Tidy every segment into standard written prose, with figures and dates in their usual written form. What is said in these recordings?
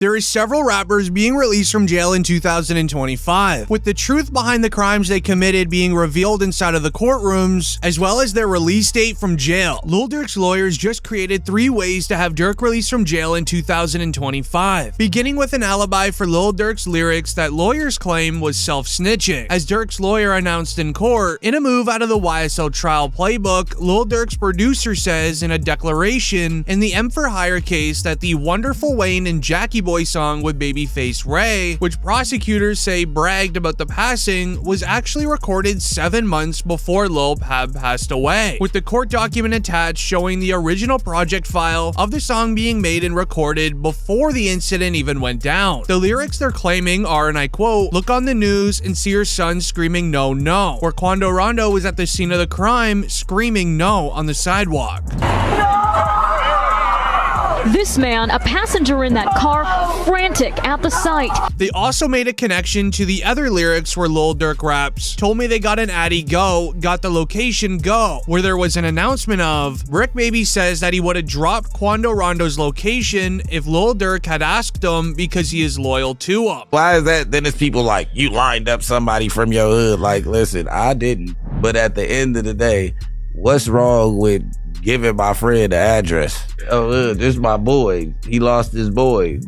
There is several rappers being released from jail in 2025, with the truth behind the crimes they committed being revealed inside of the courtrooms, as well as their release date from jail. Lil Durk's lawyers just created 3 ways to have Durk released from jail in 2025, beginning with an alibi for Lil Durk's lyrics that lawyers claim was self-snitching. As Durk's lawyer announced in court, in a move out of the YSL trial playbook, Lil Durk's producer says in a declaration in the M for Hire case that the Wonderful Wayne and Jackie Boy song with Babyface Ray, which prosecutors say bragged about the passing, was actually recorded 7 months before Lil Pab passed away, with the court document attached showing the original project file of the song being made and recorded before the incident even went down. The lyrics they're claiming are, and I quote, "Look on the news and see your son screaming no, no," where Quando Rondo was at the scene of the crime screaming no on the sidewalk. This man, a passenger in that car, frantic at the sight. They also made a connection to the other lyrics where Lil Durk raps, "Told me they got an Addy, go, got the location, go," where there was an announcement of, Brick Baby says that he would have dropped Quando Rondo's location if Lil Durk had asked him because he is loyal to him. Why is that? Then it's people like, you lined up somebody from your hood. Like, listen, I didn't. But at the end of the day, what's wrong with giving my friend the address? Oh, this is my boy. He lost his boy.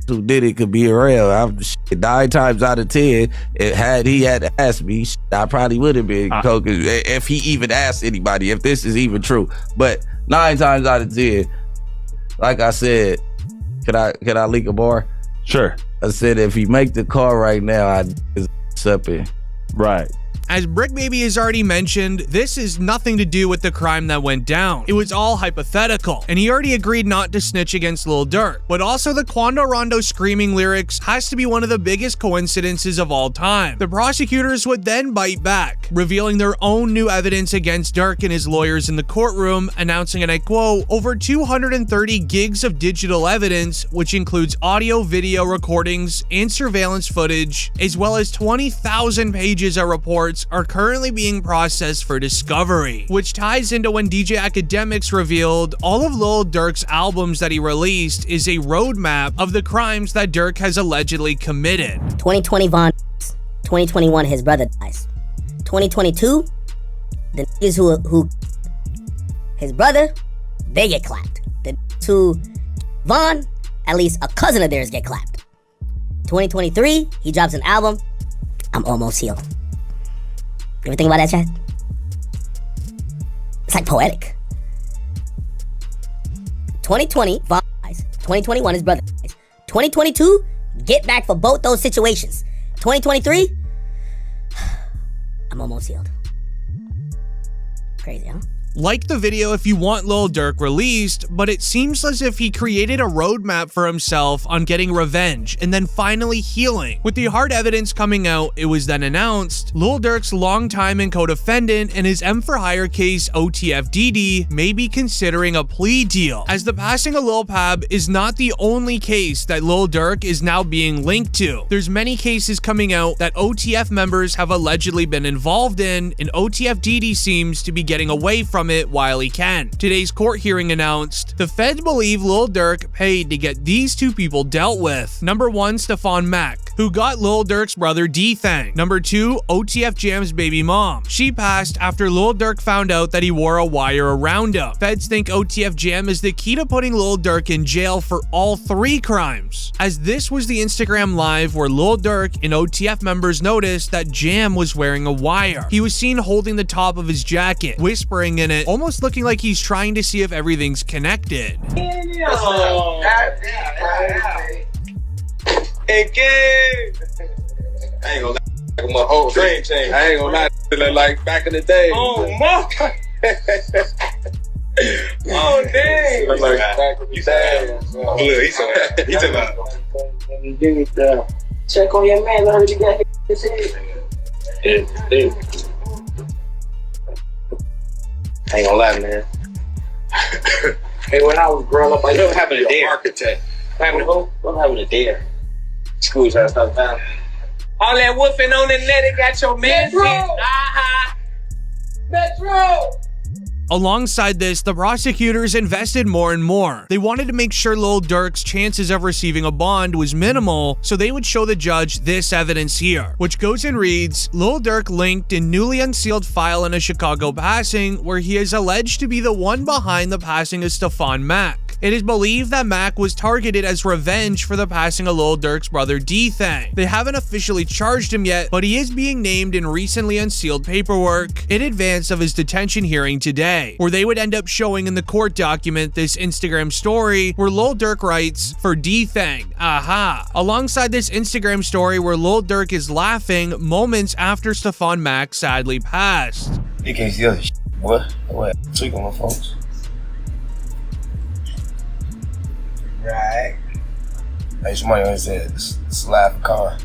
Who did it could be around. 9 times out of 10, had he had asked me, I probably would have been coke if he even asked anybody, if this is even true. But 9 times out of 10, like I said, can I leak a bar? Sure. I said if he make the call right now, I'd up it. Right. As Brick Baby has already mentioned, this is nothing to do with the crime that went down. It was all hypothetical, and he already agreed not to snitch against Lil Durk. But also the Quando Rondo screaming lyrics has to be one of the biggest coincidences of all time. The prosecutors would then bite back, revealing their own new evidence against Durk and his lawyers in the courtroom, announcing, and I quote, "Over 230 gigs of digital evidence, which includes audio, video recordings, and surveillance footage, as well as 20,000 pages of reports, are currently being processed for discovery," which ties into when DJ Academics revealed all of Lil Durk's albums that he released is a roadmap of the crimes that Durk has allegedly committed. 2020 Von, 2021 his brother dies. 2022 the niggas who his brother, they get clapped. The two Von, at least a cousin of theirs get clapped. 2023 he drops an album, I'm almost healed. You ever think about that, Chad? It's like poetic. 2020, Von dies. 2021, his brother dies. 2022, get back for both those situations. 2023, I'm almost healed. Crazy, huh? Like the video if you want Lil Durk released, but it seems as if he created a roadmap for himself on getting revenge and then finally healing. With the hard evidence coming out, it was then announced Lil Durk's longtime and co-defendant in his M for Hire case OTFDD may be considering a plea deal, as the passing of Lil Pab is not the only case that Lil Durk is now being linked to. There's many cases coming out that OTF members have allegedly been involved in, and OTFDD seems to be getting away from it while he can. Today's court hearing announced the feds believe Lil Durk paid to get these 2 people dealt with. Number 1, Stefan Mack, who got Lil Durk's brother D-Thang. Number 2, OTF Jam's baby mom. She passed after Lil Durk found out that he wore a wire around him. Feds think OTF Jam is the key to putting Lil Durk in jail for all 3 crimes, as this was the Instagram live where Lil Durk and OTF members noticed that Jam was wearing a wire. He was seen holding the top of his jacket, whispering in it, almost looking like he's trying to see if everything's connected. Oh, hey, kid. I ain't gonna lie, my whole dream changed. I ain't gonna lie, like back in the day. Oh, my. Oh, dang. Like back in the day. Look, he took out. Check on your man, let him get his head. I ain't gonna lie, man. Hey, when I was growing up, I was having a dare. Architect. I'm having a dare. School trying to stop time. All that woofing on the net, it got your man. Metro! Metro! Alongside this, the prosecutors invested more and more. They wanted to make sure Lil Durk's chances of receiving a bond was minimal, so they would show the judge this evidence here, which goes and reads, Lil Durk linked in newly unsealed file in a Chicago passing where he is alleged to be the one behind the passing of Stefan Mack. It is believed that Mack was targeted as revenge for the passing of Lil Durk's brother D-Thang. They haven't officially charged him yet, but he is being named in recently unsealed paperwork in advance of his detention hearing today, where they would end up showing in the court document this Instagram story where Lil Durk writes, for D-Thang, aha, alongside this Instagram story where Lil Durk is laughing moments after Stefan Mack sadly passed. You can't see us. What? Tweak on my folks. Right. Hey, somebody always said, slap a con.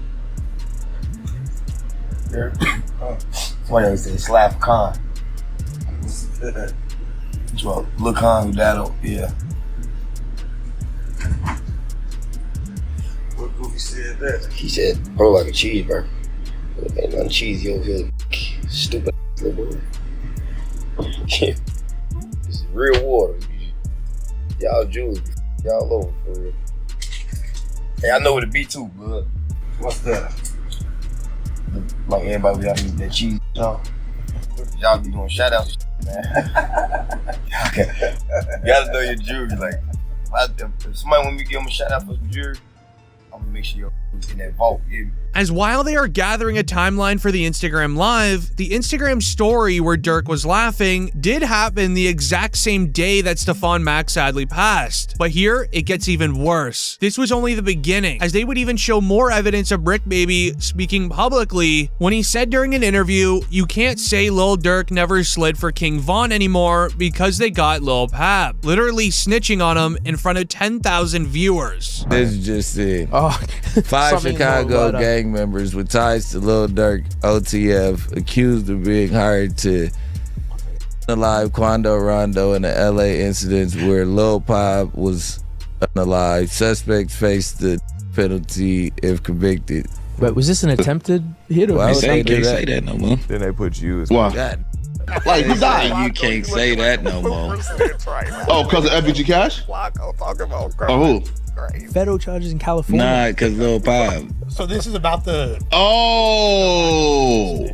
Somebody always said, slap a con. Well, look on that'll, yeah. What Goofy said that? He said, bro, like a cheeseburger. Ain't nothing cheesy over here. Stupid little boy. This is real water. Y'all Jews. Y'all over for real. Hey, I know what it be too, bud. What's that? Like everybody got that cheese, y'all be doing shout outs, man. You gotta know your jury. Like, if somebody want me to give them a shout out for some jury, I'm gonna make sure you're in that vault, yeah. As while they are gathering a timeline for the Instagram Live, the Instagram story where Durk was laughing did happen the exact same day that Stefan Mack sadly passed. But here, it gets even worse. This was only the beginning, as they would even show more evidence of Brick Baby speaking publicly when he said during an interview, you can't say Lil Durk never slid for King Von anymore because they got Lil Pab, literally snitching on him in front of 10,000 viewers. This is just it. 5 Chicago gang members with ties to Lil Durk OTF accused of being hired to unalive Quando Rondo in the LA incidents where Lil Pab was unalive. Suspects face the penalty if convicted. But was this an attempted hit or Well, they can't say that no more. Then they put you as Why? God. Like, who died? You can't say that no more. Oh, because of FBG Cash? Oh, who? federal charges in California? Nah, because Lil Pab. So this is about the... Oh!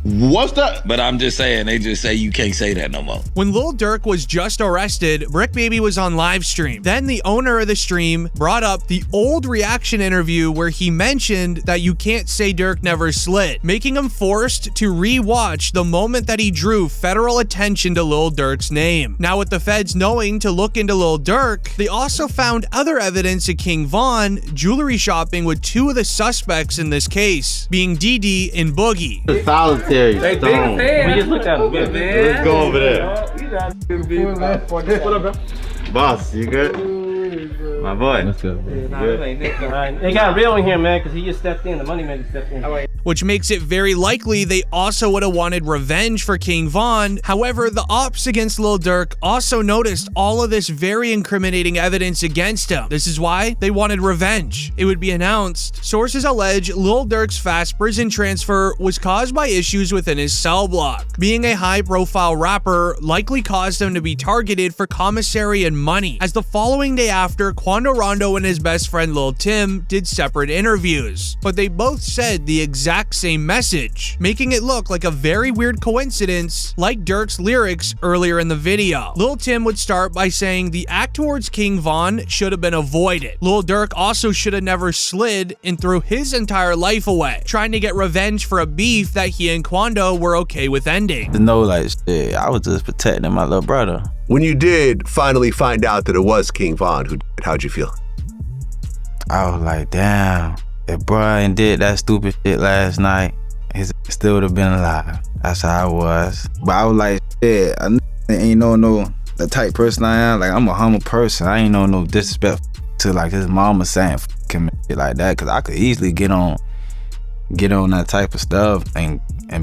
What's that? But I'm just saying, they just say you can't say that no more. When Lil Durk was just arrested, Brick Baby was on live stream. Then the owner of the stream brought up the old reaction interview where he mentioned that you can't say Durk never slid, making him forced to re-watch the moment that he drew federal attention to Lil Durk's name. Now with the feds knowing to look into Lil Durk, they also found other evidence of King Von jewelry shopping with 2 of the suspects in this case, being DD and Boogie. Solitary. They stone. We just looked at him. Let's go over there. What up, bro? Boss, you good? My boy. Let's go. They got real in here, man, because he just stepped in. The money man just stepped in. Which makes it very likely they also would have wanted revenge for King Von. However, the ops against Lil Durk also noticed all of this very incriminating evidence against him. This is why they wanted revenge. It would be announced. Sources allege Lil Durk's fast prison transfer was caused by issues within his cell block. Being a high-profile rapper likely caused him to be targeted for commissary and money, as the following day after, Quando Rondo and his best friend Lil Tim did separate interviews, but they both said the exact same message, making it look like a very weird coincidence, like Durk's lyrics earlier in the video. Lil Tim would start by saying the act towards King Von should have been avoided. Lil Durk also should have never slid and threw his entire life away, trying to get revenge for a beef that he and Quando were okay with ending. No, like, shit, I was just protecting my little brother. When you did finally find out that it was King Von who did it, how'd you feel? I was like, damn, if Brian did that stupid shit last night, he still would have been alive. That's how I was. But I was like, shit, I ain't no the type person I am. Like, I'm a humble person. I ain't no disrespect to like his mama saying f him and shit like that, because I could easily get on that type of stuff and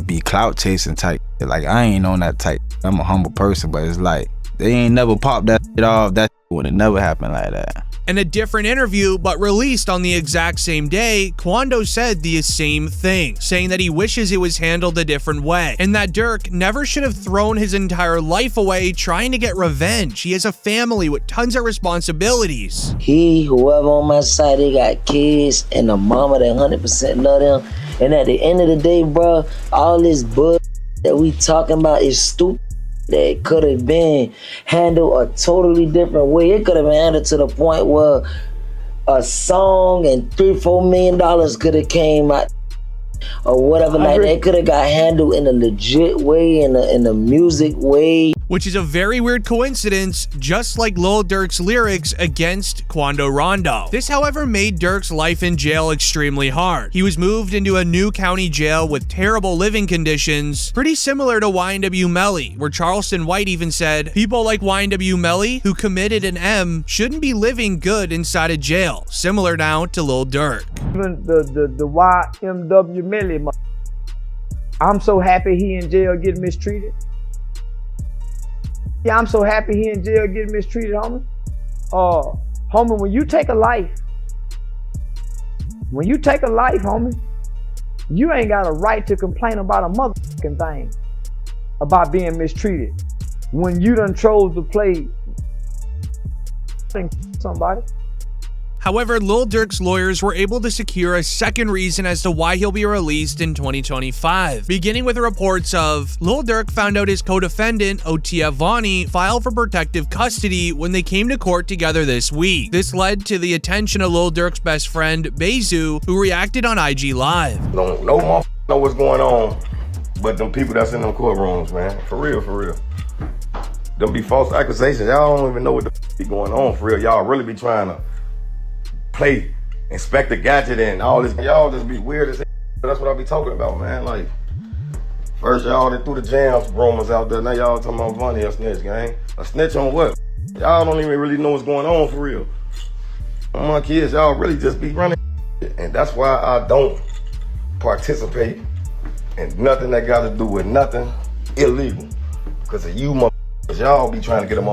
be clout chasing type. Like, I ain't on that type. I'm a humble person, but it's like, they ain't never popped that shit off. That would have never happened like that. In a different interview, but released on the exact same day, Quando said the same thing, saying that he wishes it was handled a different way, and that Dirk never should have thrown his entire life away trying to get revenge. He has a family with tons of responsibilities. Whoever on my side, they got kids and a mama that 100% love them. And at the end of the day, bro, all this bull that we talking about is stupid. That could have been handled a totally different way. It could have been handled to the point where a song and $3-4 million could have came out or whatever. Like that could have got handled in a legit way, in a music way. Which is a very weird coincidence, just like Lil Durk's lyrics against Quando Rondo. This, however, made Durk's life in jail extremely hard. He was moved into a new county jail with terrible living conditions, pretty similar to YNW Melly, where Charleston White even said, people like YNW Melly, who committed an M, shouldn't be living good inside a jail, similar now to Lil Durk. Even the YMW Melly, I'm so happy he in jail getting mistreated. Yeah, I'm so happy he in jail getting mistreated, homie. Homie, when you take a life, homie, you ain't got a right to complain about a motherfucking thing about being mistreated when you done chose to play somebody. However, Lil Durk's lawyers were able to secure a second reason as to why he'll be released in 2025, beginning with reports of Lil Durk found out his co-defendant, OTF Vonnie, filed for protective custody when they came to court together this week. This led to the attention of Lil Durk's best friend, Bezu, who reacted on IG Live. No motherfucker know what's going on, but them people that's in them courtrooms, man. For real, for real. Them be false accusations. Y'all don't even know what the be going on, for real. Y'all really be trying to play Inspector Gadget and all this. Y'all just be weird as hell. That's what I be talking about, man. Like, first y'all threw the jams rumors out there. Now y'all talking about Vonnie a snitch, gang. A snitch on what? Y'all don't even really know what's going on, for real. On my kids, y'all really just be running. And that's why I don't participate in nothing that got to do with nothing illegal. Because of you motherfuckers, y'all be trying to get them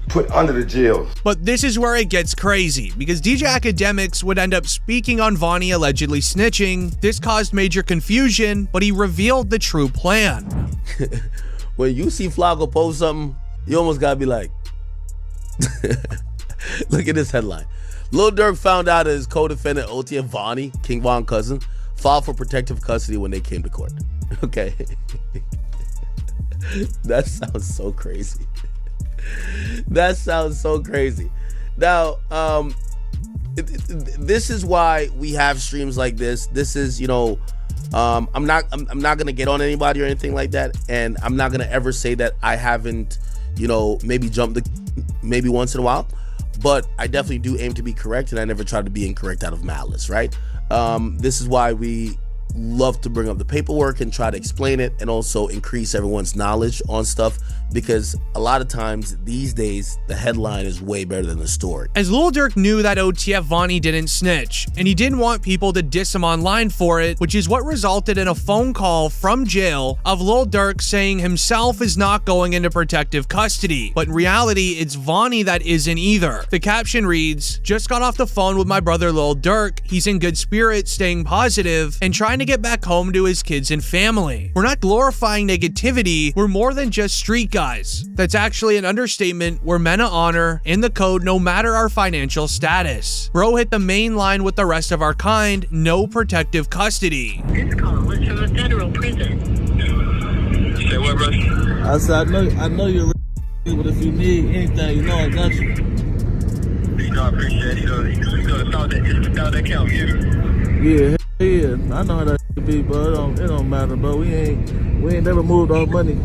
put under the jail. But this is where it gets crazy, because DJ Academics would end up speaking on Vonnie allegedly snitching. This caused major confusion, but he revealed the true plan. When you see Flacco post something, you almost gotta be like, look at this headline. Lil Durk found out his co-defendant OTF Vonnie, King Von cousin, filed for protective custody when they came to court. Okay. That sounds so crazy. That sounds so crazy. Now, this is why we have streams like this. This is, I'm not gonna get on anybody or anything like that, and I'm not gonna ever say that I haven't, maybe jumped maybe once in a while, but I definitely do aim to be correct, and I never try to be incorrect out of malice, right? This is why we love to bring up the paperwork and try to explain it, and also increase everyone's knowledge on stuff, because a lot of times these days the headline is way better than the story. As Lil Durk knew that OTF Vonnie didn't snitch, and he didn't want people to diss him online for it, which is what resulted in a phone call from jail of Lil Durk saying himself is not going into protective custody, but in reality it's Vonnie that isn't either. The caption reads, "Just got off the phone with my brother Lil Durk. He's in good spirits, staying positive, and trying to get back home to his kids and family. We're not glorifying negativity, we're more than just street guys." That's actually an understatement. We're men of honor, in the code, no matter our financial status. Bro hit the main line with the rest of our kind, no protective custody. This call is from a federal prison. Say what, bro? I said, I know you're real, but if you need anything, I got you. I appreciate it. You thought that count, yeah. Yeah, I know how that be, but it don't matter, bro. We ain't never moved our money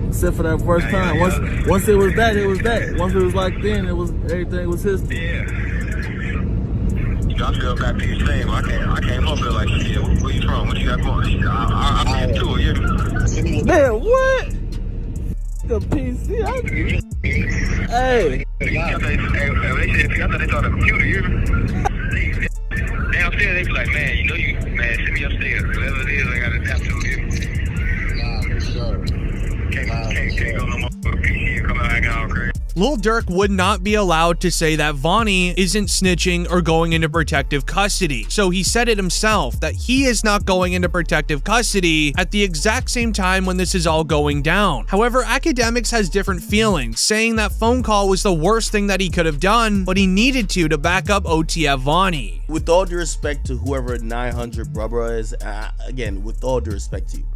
except for that first time. Once it was that, it was that. Once it was like then, everything was history. Yeah. I still got these same. I came up here like, shit, where you from? What you got going? I'm in tour, yeah. Man, what? The PC. Hey. They thought they thought a computer, you downstairs, they be like, man, send me upstairs. Whatever it is, I got to adapt to it. Nah, for sure. Can't go no more PC and come out acting all crazy. Lil Durk would not be allowed to say that Vonnie isn't snitching or going into protective custody. So he said it himself that he is not going into protective custody at the exact same time when this is all going down. However, Academics has different feelings, saying that phone call was the worst thing that he could have done, but he needed to back up OTF Vonnie. With all due respect to whoever 900 brother is, again, with all due respect to you,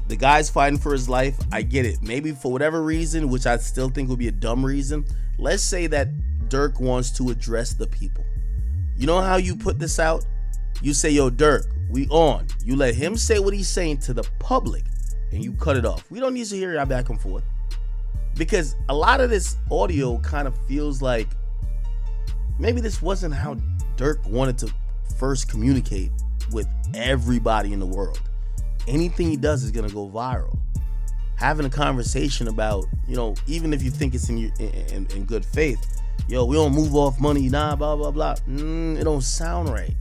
the guy's fighting for his life. I get it. Maybe for whatever reason, which I still think would be a dumb reason, let's say that Durk wants to address the people. You know how you put this out? You say, yo, Durk, we on. You let him say what he's saying to the public, and you cut it off. We don't need to hear y'all back and forth. Because a lot of this audio kind of feels like maybe this wasn't how Durk wanted to first communicate with everybody in the world. Anything he does is gonna go viral. Having a conversation about, you know, even if you think it's in good faith, yo, we don't move off money, nah, blah, blah, blah. It don't sound right.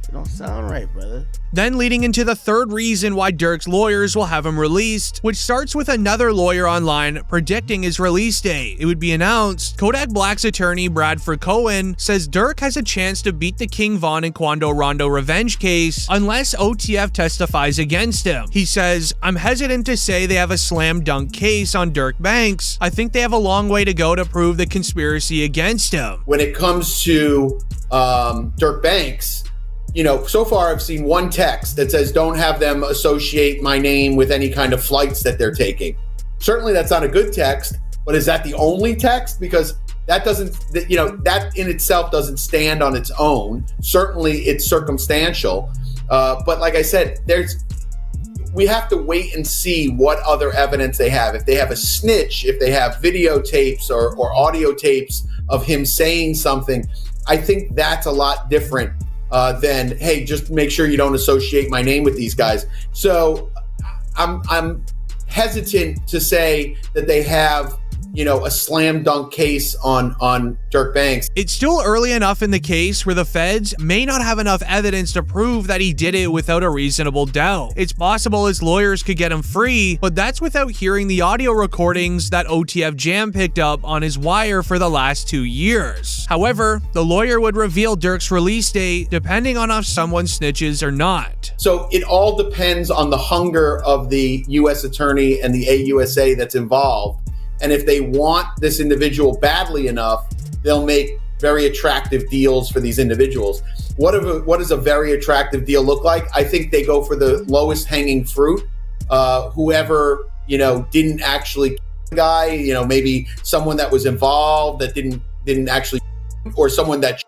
It don't sound right, brother. Then leading into the third reason why Durk's lawyers will have him released, which starts with another lawyer online predicting his release date. It would be announced. Kodak Black's attorney, Bradford Cohen, says Durk has a chance to beat the King Von and Quando Rondo revenge case unless OTF testifies against him. He says, I'm hesitant to say they have a slam dunk case on Durk Banks. I think they have a long way to go to prove the conspiracy against him. When it comes to Durk Banks, you know, so far I've seen one text that says don't have them associate my name with any kind of flights that they're taking. Certainly that's not a good text, but is that the only text? Because that doesn't, you know, that in itself doesn't stand on its own. Certainly it's circumstantial. But like I said, we have to wait and see what other evidence they have. If they have a snitch, if they have videotapes or audio tapes of him saying something, I think that's a lot different than, hey, just make sure you don't associate my name with these guys. So I'm hesitant to say that they have, you know, a slam dunk case on Durk Banks. It's still early enough in the case where the feds may not have enough evidence to prove that he did it without a reasonable doubt. It's possible his lawyers could get him free, but that's without hearing the audio recordings that OTF Jam picked up on his wire for the last 2 years. However, the lawyer would reveal Durk's release date depending on if someone snitches or not. So it all depends on the hunger of the U.S. attorney and the AUSA that's involved. And if they want this individual badly enough, they'll make very attractive deals for these individuals. What does a very attractive deal look like? I think they go for the lowest hanging fruit. Whoever, you know, didn't actually kill the guy, you know, maybe someone that was involved that didn't actually, or someone that shot,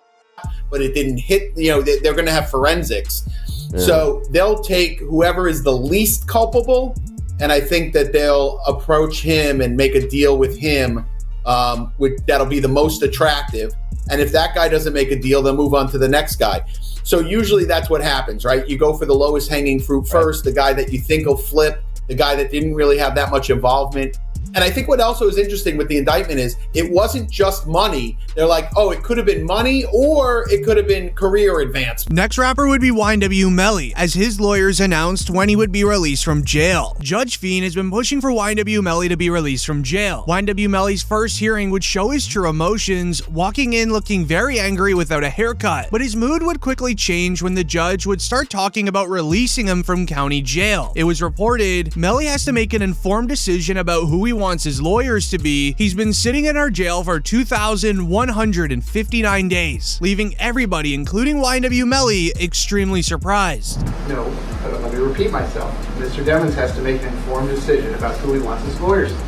but it didn't hit, you know, they're going to have forensics. Yeah. So they'll take whoever is the least culpable, and I think that they'll approach him and make a deal with him that'll be the most attractive. And if that guy doesn't make a deal, they'll move on to the next guy. So usually that's what happens, right? You go for the lowest hanging fruit first, the guy that you think will flip, the guy that didn't really have that much involvement. And I think what also is interesting with the indictment is it wasn't just money. They're like, oh, it could have been money or it could have been career advancement. Next rapper would be YNW Melly, as his lawyers announced when he would be released from jail. Judge Fiend has been pushing for YNW Melly to be released from jail. YNW Melly's first hearing would show his true emotions, walking in looking very angry without a haircut. But his mood would quickly change when the judge would start talking about releasing him from county jail. It was reported Melly has to make an informed decision about who he wants his lawyers to be. He's been sitting in our jail for 2,159 days, leaving everybody, including YNW Melly, extremely surprised. No, let me repeat myself. Mr. Devins has to make an informed decision about who he wants his lawyers to be.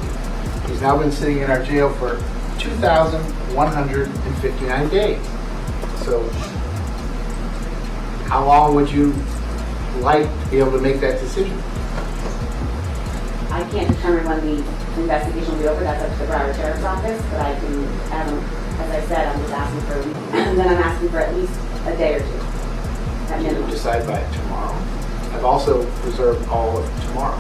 He's now been sitting in our jail for 2,159 days. So, how long would you like to be able to make that decision? I can't determine when the investigation will be over. That's up to the Broward Sheriff's Office. But I can, as I said, I'm just asking for a week. And then I'm asking for at least a day or two. At minimum. Decide by tomorrow. I've also reserved all of tomorrow.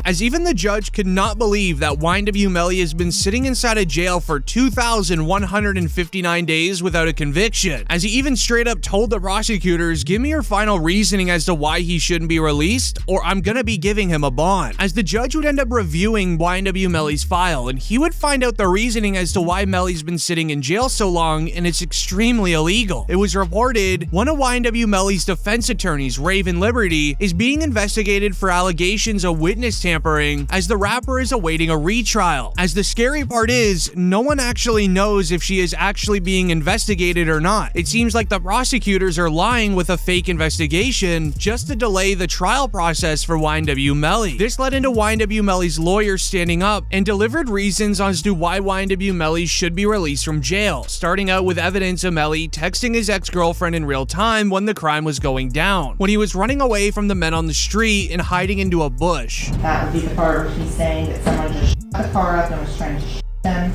as even the judge could not believe that YNW Melly has been sitting inside a jail for 2,159 days without a conviction, as he even straight up told the prosecutors, "Give me your final reasoning as to why he shouldn't be released, or I'm gonna be giving him a bond." As the judge would end up reviewing YNW Melly's file, and he would find out the reasoning as to why Melly's been sitting in jail so long, and it's extremely illegal. It was reported one of YNW Melly's defense attorneys, Raven Liberty, is being investigated for allegations of witness tampering, as the rapper is awaiting a retrial. As the scary part is, no one actually knows if she is actually being investigated or not. It seems like the prosecutors are lying with a fake investigation just to delay the trial process for YNW Melly. This led into YNW Melly's lawyers standing up and delivered reasons as to why YNW Melly should be released from jail, starting out with evidence of Melly texting his ex-girlfriend in real time when the crime was going down, when he was running away from the men on the street and hiding into a bush. That would be the part where he's saying that someone just shot the car up and was trying to shoot him.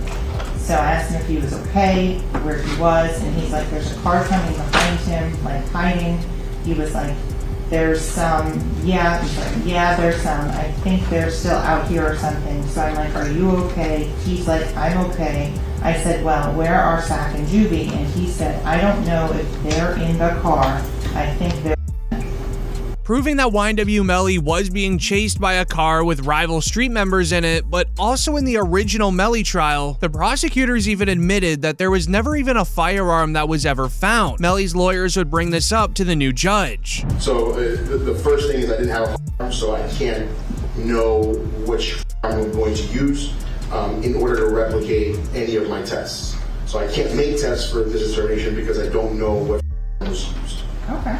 So I asked him if he was okay, where he was, and he's like, there's a car coming behind him, like hiding. He was like, there's some, yeah. He's like, yeah, there's some. I think they're still out here or something. So I'm like, are you okay? He's like, I'm okay. I said, well, where are Sack and Juvie? And he said, I don't know if they're in the car. I think they're... Proving that YNW Melly was being chased by a car with rival street members in it, but also in the original Melly trial, the prosecutors even admitted that there was never even a firearm that was ever found. Melly's lawyers would bring this up to the new judge. So the first thing is I didn't have a firearm, so I can't know which firearm I'm going to use in order to replicate any of my tests. So I can't make tests for this determination because I don't know what firearm was used. Okay.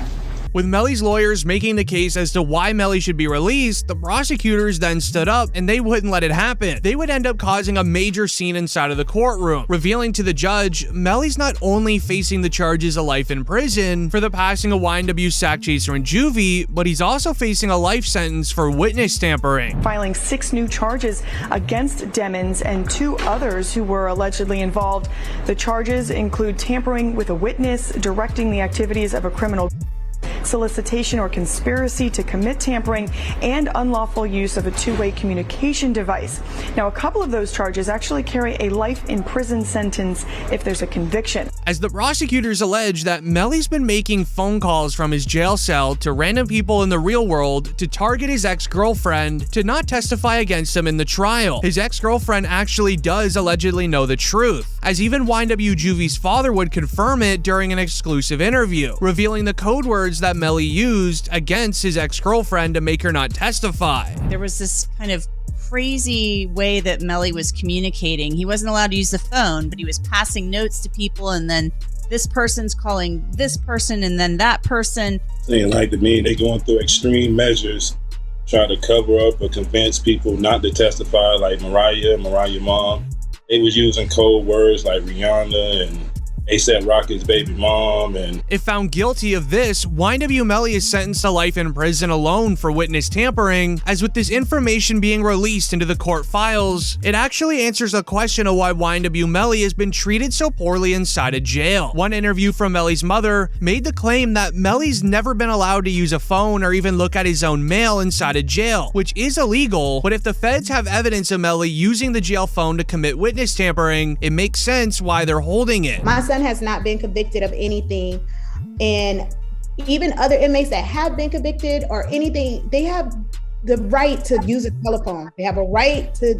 With Melly's lawyers making the case as to why Melly should be released, the prosecutors then stood up and they wouldn't let it happen. They would end up causing a major scene inside of the courtroom, revealing to the judge, Melly's not only facing the charges of life in prison for the passing of YNW Sack Chaser and Juvie, but he's also facing a life sentence for witness tampering. Filing 6 new charges against Demmons and 2 others who were allegedly involved. The charges include tampering with a witness, directing the activities of a criminal, solicitation or conspiracy to commit tampering, and unlawful use of a two-way communication device. Now, a couple of those charges actually carry a life in prison sentence if there's a conviction. As the prosecutors allege that Melly's been making phone calls from his jail cell to random people in the real world to target his ex-girlfriend to not testify against him in the trial. His ex-girlfriend actually does allegedly know the truth, as even YNW Juvie's father would confirm it during an exclusive interview, revealing the code words that Melly used against his ex-girlfriend to make her not testify. There was this kind of crazy way that Melly was communicating. He wasn't allowed to use the phone, but he was passing notes to people, and then this person's calling this person and then that person. Saying like to me, they going through extreme measures, trying to cover up or convince people not to testify, like Mariah mom. They was using code words like Rihanna and A$AP Rocky's baby mom. And if found guilty of this, YNW Melly is sentenced to life in prison alone for witness tampering, as with this information being released into the court files, it actually answers a question of why YNW Melly has been treated so poorly inside a jail. One interview from Melly's mother made the claim that Melly's never been allowed to use a phone or even look at his own mail inside a jail, which is illegal, but if the feds have evidence of Melly using the jail phone to commit witness tampering, it makes sense why they're holding it. My son has not been convicted of anything, and even other inmates that have been convicted or anything, they have the right to use a telephone. They have a right to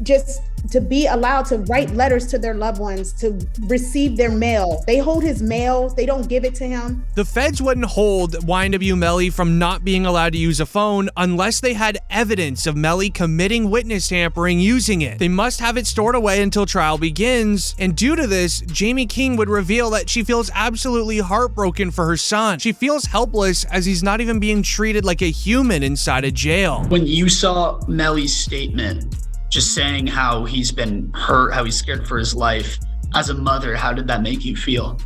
just to be allowed to write letters to their loved ones, to receive their mail. They hold his mail, they don't give it to him. The feds wouldn't hold YNW Melly from not being allowed to use a phone unless they had evidence of Melly committing witness tampering using it. They must have it stored away until trial begins, and due to this, Jamie King would reveal that she feels absolutely heartbroken for her son. She feels helpless as he's not even being treated like a human inside a jail. When you saw Melly's statement, just saying how he's been hurt, how he's scared for his life, as a mother, how did that make you feel?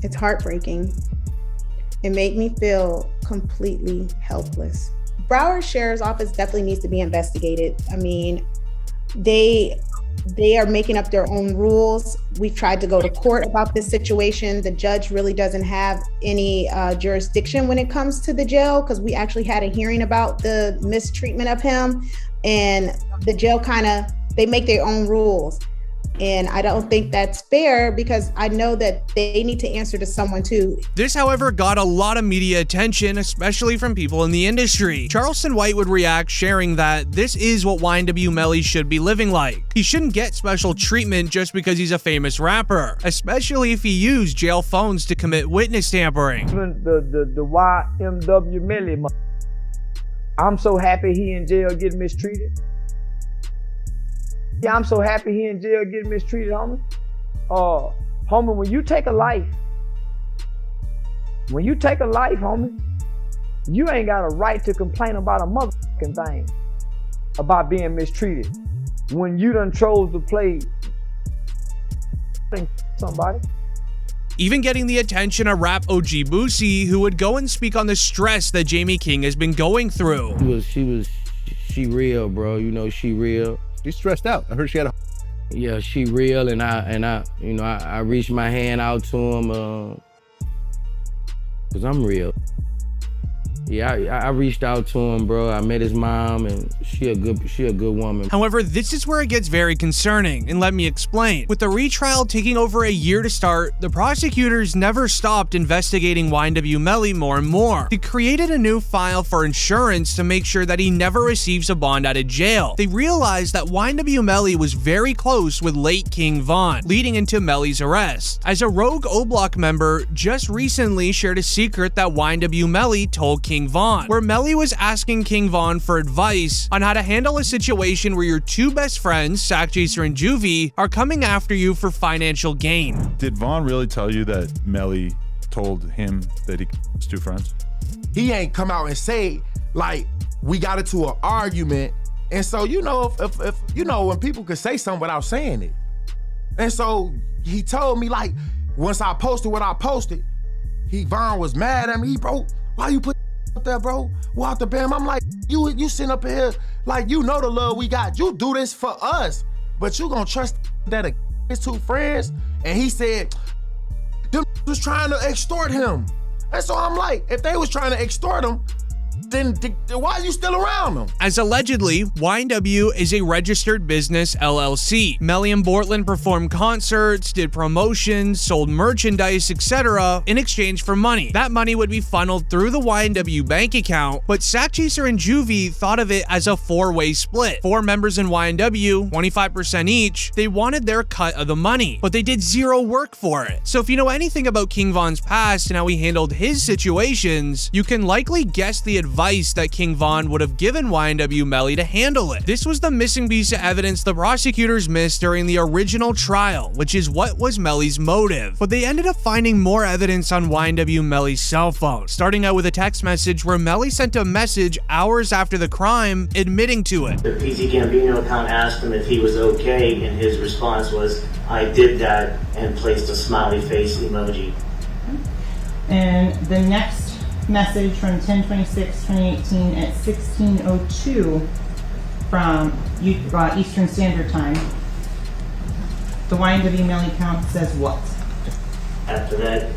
It's heartbreaking. It made me feel completely helpless. Broward Sheriff's Office definitely needs to be investigated. I mean, they They are making up their own rules. We've tried to go to court about this situation. The judge really doesn't have any jurisdiction when it comes to the jail, because we actually had a hearing about the mistreatment of him, and the jail they make their own rules. And I don't think that's fair, because I know that they need to answer to someone too. This, however, got a lot of media attention, especially from people in the industry. Charleston White would react, sharing that this is what YNW Melly should be living like. He shouldn't get special treatment just because he's a famous rapper, especially if he used jail phones to commit witness tampering. Even the YMW Melly, I'm so happy he in jail getting mistreated. Yeah, I'm so happy he in jail getting mistreated, homie. Homie, when you take a life, homie, you ain't got a right to complain about a motherfucking thing about being mistreated when you done chose to play somebody. Even getting the attention of rap OG Boosie, who would go and speak on the stress that Jamie King has been going through. She real, bro. You know, she real. She's stressed out. I heard she had a... Yeah, she real, and I reached my hand out to him, cause I'm real. Yeah, I reached out to him, bro. I met his mom, and she a good woman. However, this is where it gets very concerning, and let me explain. With the retrial taking over a year to start, the prosecutors never stopped investigating YNW Melly more and more. They created a new file for insurance to make sure that he never receives a bond out of jail. They realized that YNW Melly was very close with late King Von, leading into Melly's arrest. As a rogue O-Block member, just recently shared a secret that YNW Melly told King Von, where Melly was asking King Von for advice on how to handle a situation where your two best friends, Sack Chaser and Juvie, are coming after you for financial gain. Did Von really tell you that Melly told him that he was two friends? He ain't come out and say, like, we got into an argument. And so, you know, if you know, when people could say something without saying it. And so he told me, like, once I posted what I posted, Von was mad at me. Bro, why you put up there, bro? Walk the bam. I'm like, you sitting up here, like, you know the love we got. You do this for us, but you gonna trust that his two friends? And he said, them was trying to extort him. And so I'm like, if they was trying to extort him, then why are you still around them? As allegedly, YNW is a registered business LLC. Melly and Bortland performed concerts, did promotions, sold merchandise, etc. in exchange for money. That money would be funneled through the YNW bank account, but Sack Chaser and Juvie thought of it as a four-way split. 4 members in YNW, 25% each, they wanted their cut of the money, but they did zero work for it. So if you know anything about King Von's past and how he handled his situations, you can likely guess the advice that King Von would have given YNW Melly to handle it. This was the missing piece of evidence the prosecutors missed during the original trial, which is what was Melly's motive. But they ended up finding more evidence on YNW Melly's cell phone, starting out with a text message where Melly sent a message hours after the crime admitting to it. The PC Gambino account asked him if he was okay, and his response was, I did that, and placed a smiley face emoji. And the next message from 10/26/2018 at 16:02 from Eastern Standard Time. The YNW Melly count says what? After that,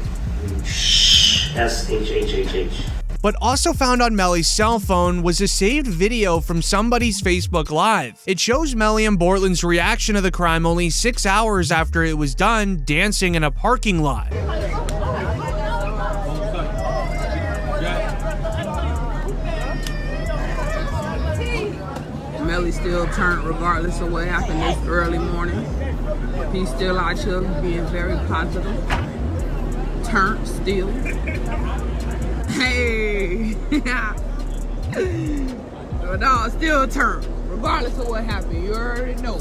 SHHHH. But also found on Melly's cell phone was a saved video from somebody's Facebook Live. It shows Melly and Bortland's reaction to the crime only 6 hours after it was done, dancing in a parking lot. Melly still turned regardless of what happened this early morning. He's still out here being very positive. Turned still. Hey! No, still turned, regardless of what happened. You already know.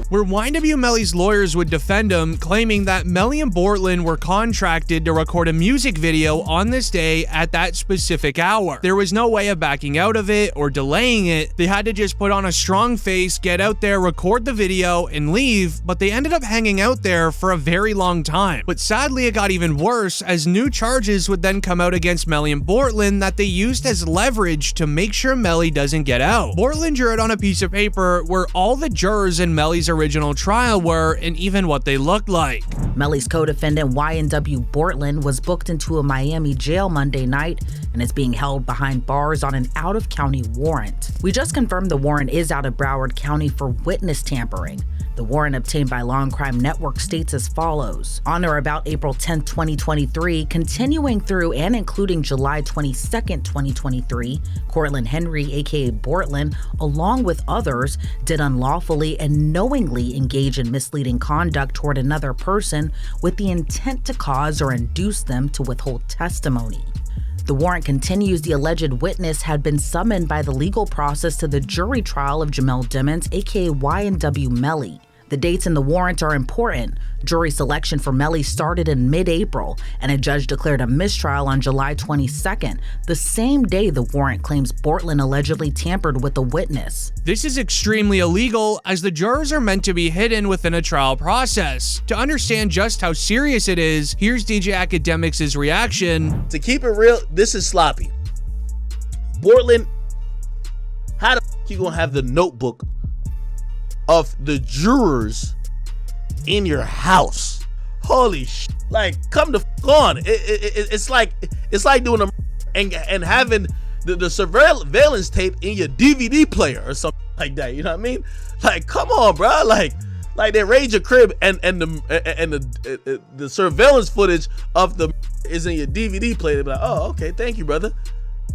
Where YNW Melly's lawyers would defend him, claiming that Melly and Bortland were contracted to record a music video on this day at that specific hour. There was no way of backing out of it or delaying it. They had to just put on a strong face, get out there, record the video, and leave, but they ended up hanging out there for a very long time. But sadly, it got even worse as new charges would then come out against Melly and Bortland that they used as leverage to make sure Melly doesn't get out. Bortland drew it on a piece of paper where all the jurors in Melly's original trial were and even what they looked like. Melly's co-defendant Y&W Bortland was booked into a Miami jail Monday night and is being held behind bars on an out-of-county warrant. We just confirmed the warrant is out of Broward County for witness tampering. The warrant obtained by Law and Crime Network states as follows. On or about April 10, 2023, continuing through and including July 22, 2023, Cortland Henry, aka Bortland, along with others, did unlawfully and knowingly engage in misleading conduct toward another person with the intent to cause or induce them to withhold testimony. The warrant continues the alleged witness had been summoned by the legal process to the jury trial of Jamel Dimmons, aka Y&W Melly. The dates in the warrant are important. Jury selection for Melly started in mid-April, and a judge declared a mistrial on July 22nd, the same day the warrant claims Bortland allegedly tampered with the witness. This is extremely illegal, as the jurors are meant to be hidden within a trial process. To understand just how serious it is, here's DJ Academics' reaction. To keep it real, this is sloppy. Bortland, how the f you gonna have the notebook of the jurors in your house? Holy shit. Like, come the f on. It's like doing a and having the surveillance tape in your DVD player or something like that. You know what I mean? Like, come on, bro. Like they raid your crib and the surveillance footage of the is in your DVD player. They be like, oh, okay, thank you, brother.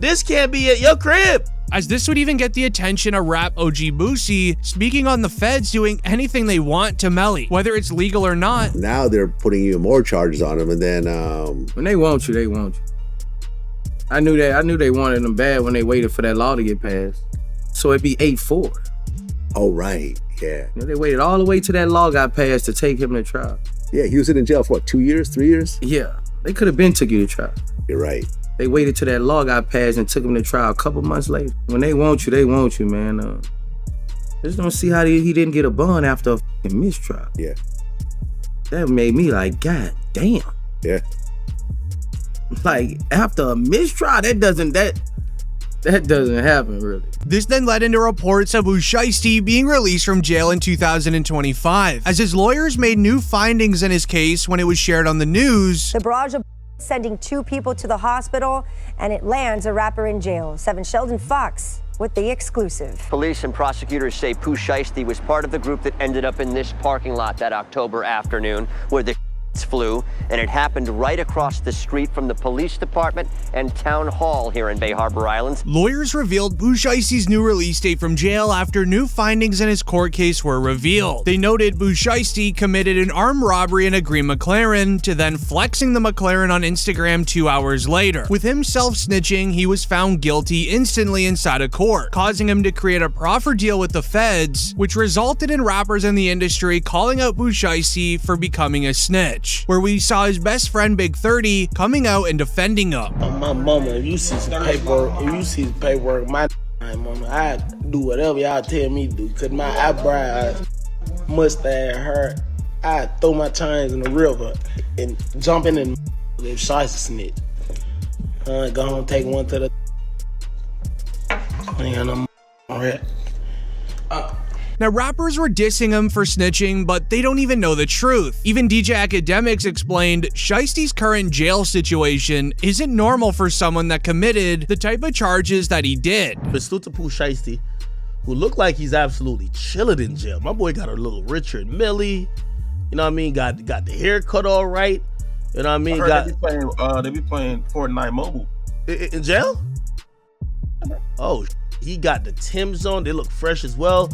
This can't be at your crib. As this would even get the attention of rap OG Boosie, speaking on the feds doing anything they want to Melly, whether it's legal or not. Now they're putting even more charges on him, and then when they want you, they want you. I knew they wanted them bad when they waited for that law to get passed. So it'd be 8-4. Oh right, yeah. You know, they waited all the way till that law got passed to take him to trial. Yeah, he was in jail for what, 2 years, 3 years? Yeah, they could have been took you to trial. You're right. They waited till that law got passed and took him to trial a couple months later. When they want you, man. Just don't see how he didn't get a bond after a fucking mistrial. Yeah. That made me like, God damn. Yeah. Like, after a mistrial, that doesn't happen, really. This then led into reports of Shiesty being released from jail in 2025, as his lawyers made new findings in his case when it was shared on the news. The barrage of sending 2 people to the hospital, and it lands a rapper in jail. 7 Sheldon Fox with the exclusive. Police and prosecutors say Pooh Shiesty was part of the group that ended up in this parking lot that October afternoon, where the flew, and it happened right across the street from the police department and town hall here in Bay Harbor Islands. Lawyers revealed Pooh Shiesty's new release date from jail after new findings in his court case were revealed. They noted Pooh Shiesty committed an armed robbery in a green McLaren, to then flexing the McLaren on Instagram 2 hours later. With him self-snitching, he was found guilty instantly inside of court, causing him to create a proffer deal with the feds, which resulted in rappers in the industry calling out Pooh Shiesty for becoming a snitch, where we saw his best friend Big 30 coming out and defending him. My mama, if you see some paperwork, my mama, I do whatever y'all tell me to do. Cause my eyebrows, mustache, hair, I throw my chains in the river and jump in and if Shiesty snitch. Go home, take one to the. I ain't got no rat. Now, rappers were dissing him for snitching, but they don't even know the truth. Even DJ Academics explained Shiesty's current jail situation isn't normal for someone that committed the type of charges that he did. But salute to Pooh Shiesty, who looked like he's absolutely chilling in jail. My boy got a little Richard Millie, you know what I mean? Got the haircut all right, you know what I mean? They be playing Fortnite Mobile. In jail? Oh, he got the Timbs on. They look fresh as well.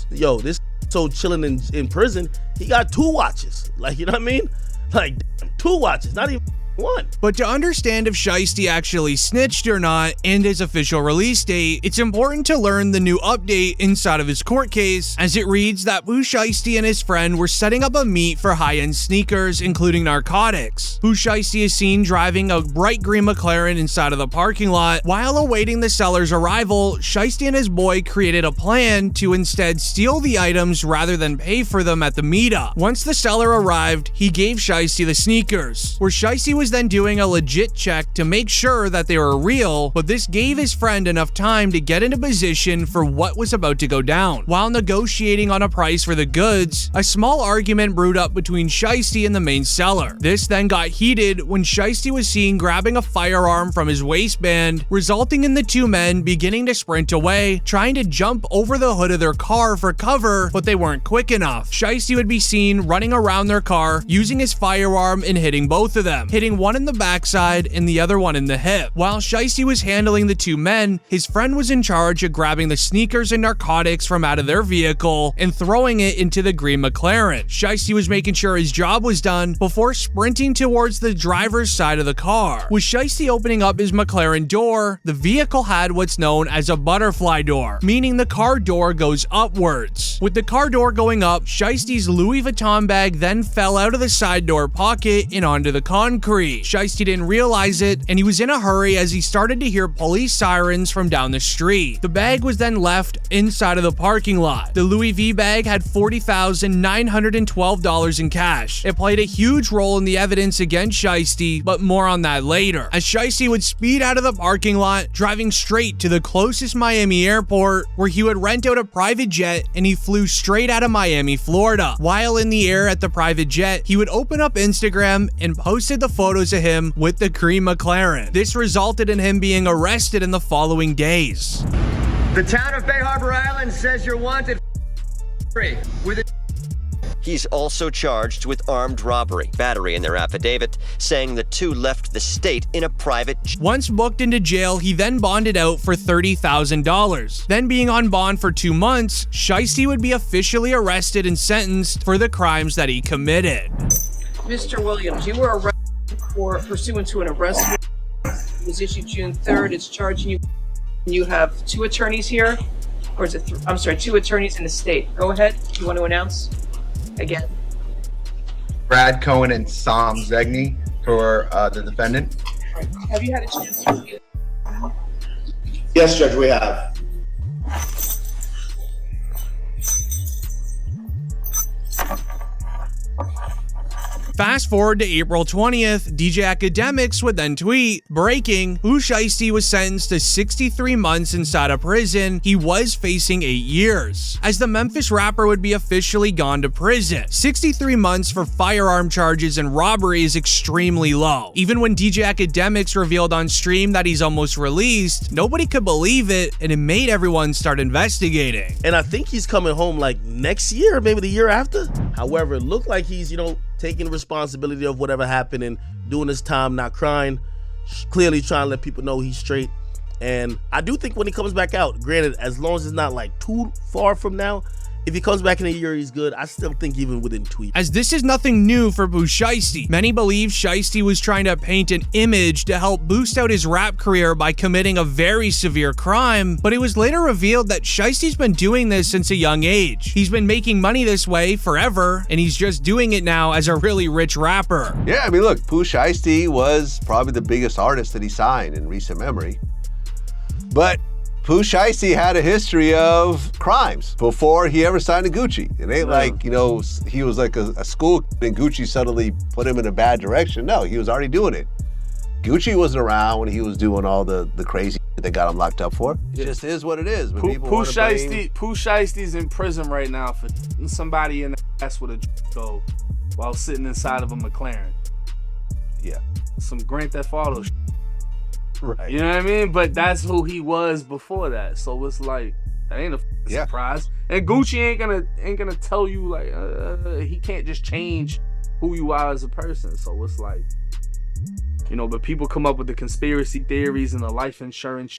Yo, this so chilling in prison, he got 2 watches. Like, you know what I mean? Like, 2 watches, not even 1. But to understand if Shiesty actually snitched or not and his official release date, it's important to learn the new update inside of his court case, as it reads that Pooh Shiesty and his friend were setting up a meet for high-end sneakers, including narcotics. Pooh Shiesty is seen driving a bright green McLaren inside of the parking lot. While awaiting the seller's arrival, Shiesty and his boy created a plan to instead steal the items rather than pay for them at the meetup. Once the seller arrived, he gave Shiesty the sneakers, where Shiesty was was then doing a legit check to make sure that they were real, but this gave his friend enough time to get into position for what was about to go down. While negotiating on a price for the goods, a small argument brewed up between Shiesty and the main seller. This then got heated when Shiesty was seen grabbing a firearm from his waistband, resulting in the two men beginning to sprint away, trying to jump over the hood of their car for cover, but they weren't quick enough. Shiesty would be seen running around their car, using his firearm and hitting both of them, hitting one in the backside and the other one in the hip. While Shiesty was handling the two men, his friend was in charge of grabbing the sneakers and narcotics from out of their vehicle and throwing it into the green McLaren. Shiesty was making sure his job was done before sprinting towards the driver's side of the car. With Shiesty opening up his McLaren door, the vehicle had what's known as a butterfly door, meaning the car door goes upwards. With the car door going up, Shiesty's Louis Vuitton bag then fell out of the side door pocket and onto the concrete. Shiesty didn't realize it, and he was in a hurry as he started to hear police sirens from down the street. The bag was then left inside of the parking lot. The Louis V bag had $40,912 in cash. It played a huge role in the evidence against Shiesty, but more on that later, as Shiesty would speed out of the parking lot, driving straight to the closest Miami airport, where he would rent out a private jet and he flew straight out of Miami, Florida. While in the air at the private jet, he would open up Instagram and posted the photos of him with the cream McLaren. This resulted in him being arrested in the following days. The town of Bay Harbor Island says you're wanted with a He's also charged with armed robbery, battery in their affidavit, saying the two left the state in a private jet. Once booked into jail, he then bonded out for $30,000. Then being on bond for 2 months, Shiesty would be officially arrested and sentenced for the crimes that he committed. Mr. Williams, you were arrested for pursuant to an arrest warrant. It was issued June 3rd. It's charging you. You have 2 attorneys here, or is it? I'm sorry, 2 attorneys in the state. Go ahead. You want to announce again? Brad Cohen and Sam Zegny for the defendant. Have you had a chance to review? Yes, Judge, we have. Fast forward to April 20th, DJ Academics would then tweet, breaking, Pooh Shiesty was sentenced to 63 months inside a prison. He was facing 8 years, as the Memphis rapper would be officially gone to prison. 63 months for firearm charges and robbery is extremely low. Even when DJ Academics revealed on stream that he's almost released, nobody could believe it, and it made everyone start investigating. And I think he's coming home like next year, maybe the year after. However, it looked like he's, taking responsibility of whatever happened and doing his time, not crying, clearly trying to let people know he's straight. And I do think when he comes back out, granted, as long as it's not like too far from now, if he comes back in a year, he's good. I still think even within 2 years. As this is nothing new for Pooh Shiesty. Many believe Shiesty was trying to paint an image to help boost out his rap career by committing a very severe crime, but it was later revealed that Shiesty's been doing this since a young age. He's been making money this way forever, and he's just doing it now as a really rich rapper. Yeah, I mean, look, Pooh Shiesty was probably the biggest artist that he signed in recent memory, but Pooh Shiesty had a history of crimes before he ever signed to Gucci. It ain't like, he was like a school kid and Gucci suddenly put him in a bad direction. No, he was already doing it. Gucci wasn't around when he was doing all the crazy shit that got him locked up for. It just is what it is. Pooh Shiesty's in prison right now for somebody in the ass with a go while sitting inside of a McLaren. Yeah. Some Grand Theft Auto shit. Right. You know what I mean? But that's who he was before that. So it's like, that ain't a surprise. And Gucci ain't gonna tell you like he can't just change who you are as a person. So it's like, but people come up with the conspiracy theories and the life insurance